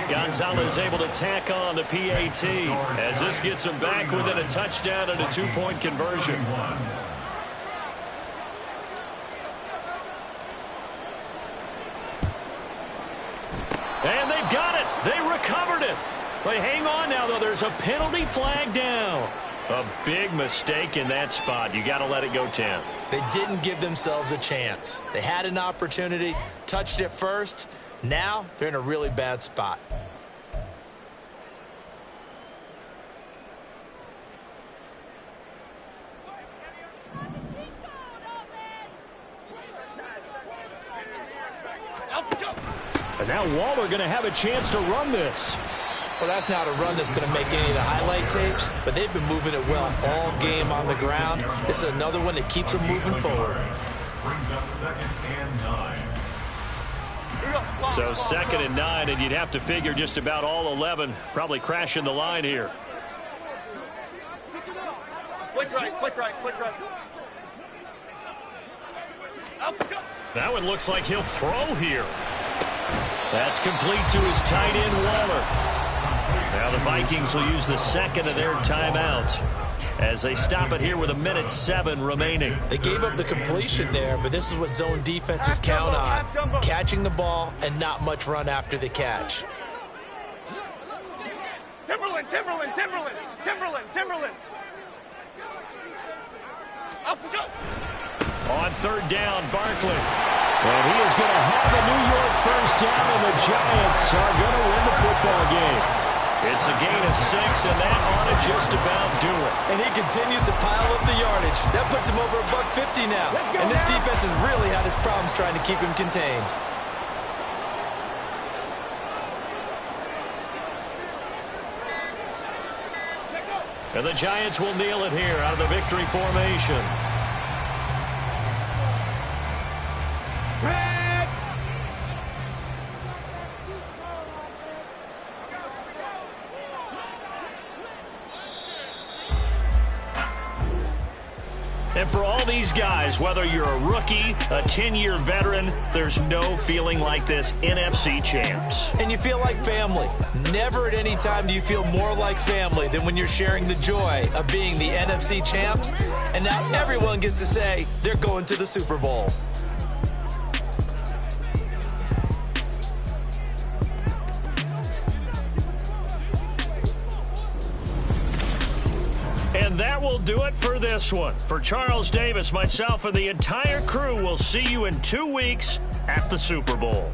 Gonzalez able to tack on the PAT as this gets him back within a touchdown and a 2-point conversion. And they've got it. They recovered it. But hang on now, though. There's a penalty flag down. A big mistake in that spot. You got to let it go 10. They didn't give themselves a chance. They had an opportunity, touched it first. Now they're in a really bad spot. And now Waller going to have a chance to run this. Well, that's not a run that's going to make any of the highlight tapes, but they've been moving it well all game on the ground. This is another one that keeps them moving forward. Brings up 2nd and 9. So 2nd and 9, and you'd have to figure just about all 11 probably crashing the line here. Quick right. That one looks like he'll throw here. That's complete to his tight end, Waller. Now the Vikings will use the 2nd of their timeouts as they stop it here with 1:07 remaining. They gave up the completion there, but this is what zone defenses count on. Catching the ball and not much run after the catch. Timberland. Up we go. On 3rd down, Barkley. And he is going to have a New York 1st down, and the Giants are going to win the football game. It's a gain of 6, and that ought to just about do it. And he continues to pile up the yardage. That puts him over $150 now. And this defense has really had its problems trying to keep him contained. And the Giants will kneel it here out of the victory formation. And for all these guys, whether you're a rookie, a 10-year veteran, there's no feeling like this NFC champs. And you feel like family. Never at any time do you feel more like family than when you're sharing the joy of being the NFC champs. And now everyone gets to say they're going to the Super Bowl. And that will do it for this one. For Charles Davis, myself, and the entire crew, we'll see you in 2 weeks at the Super Bowl.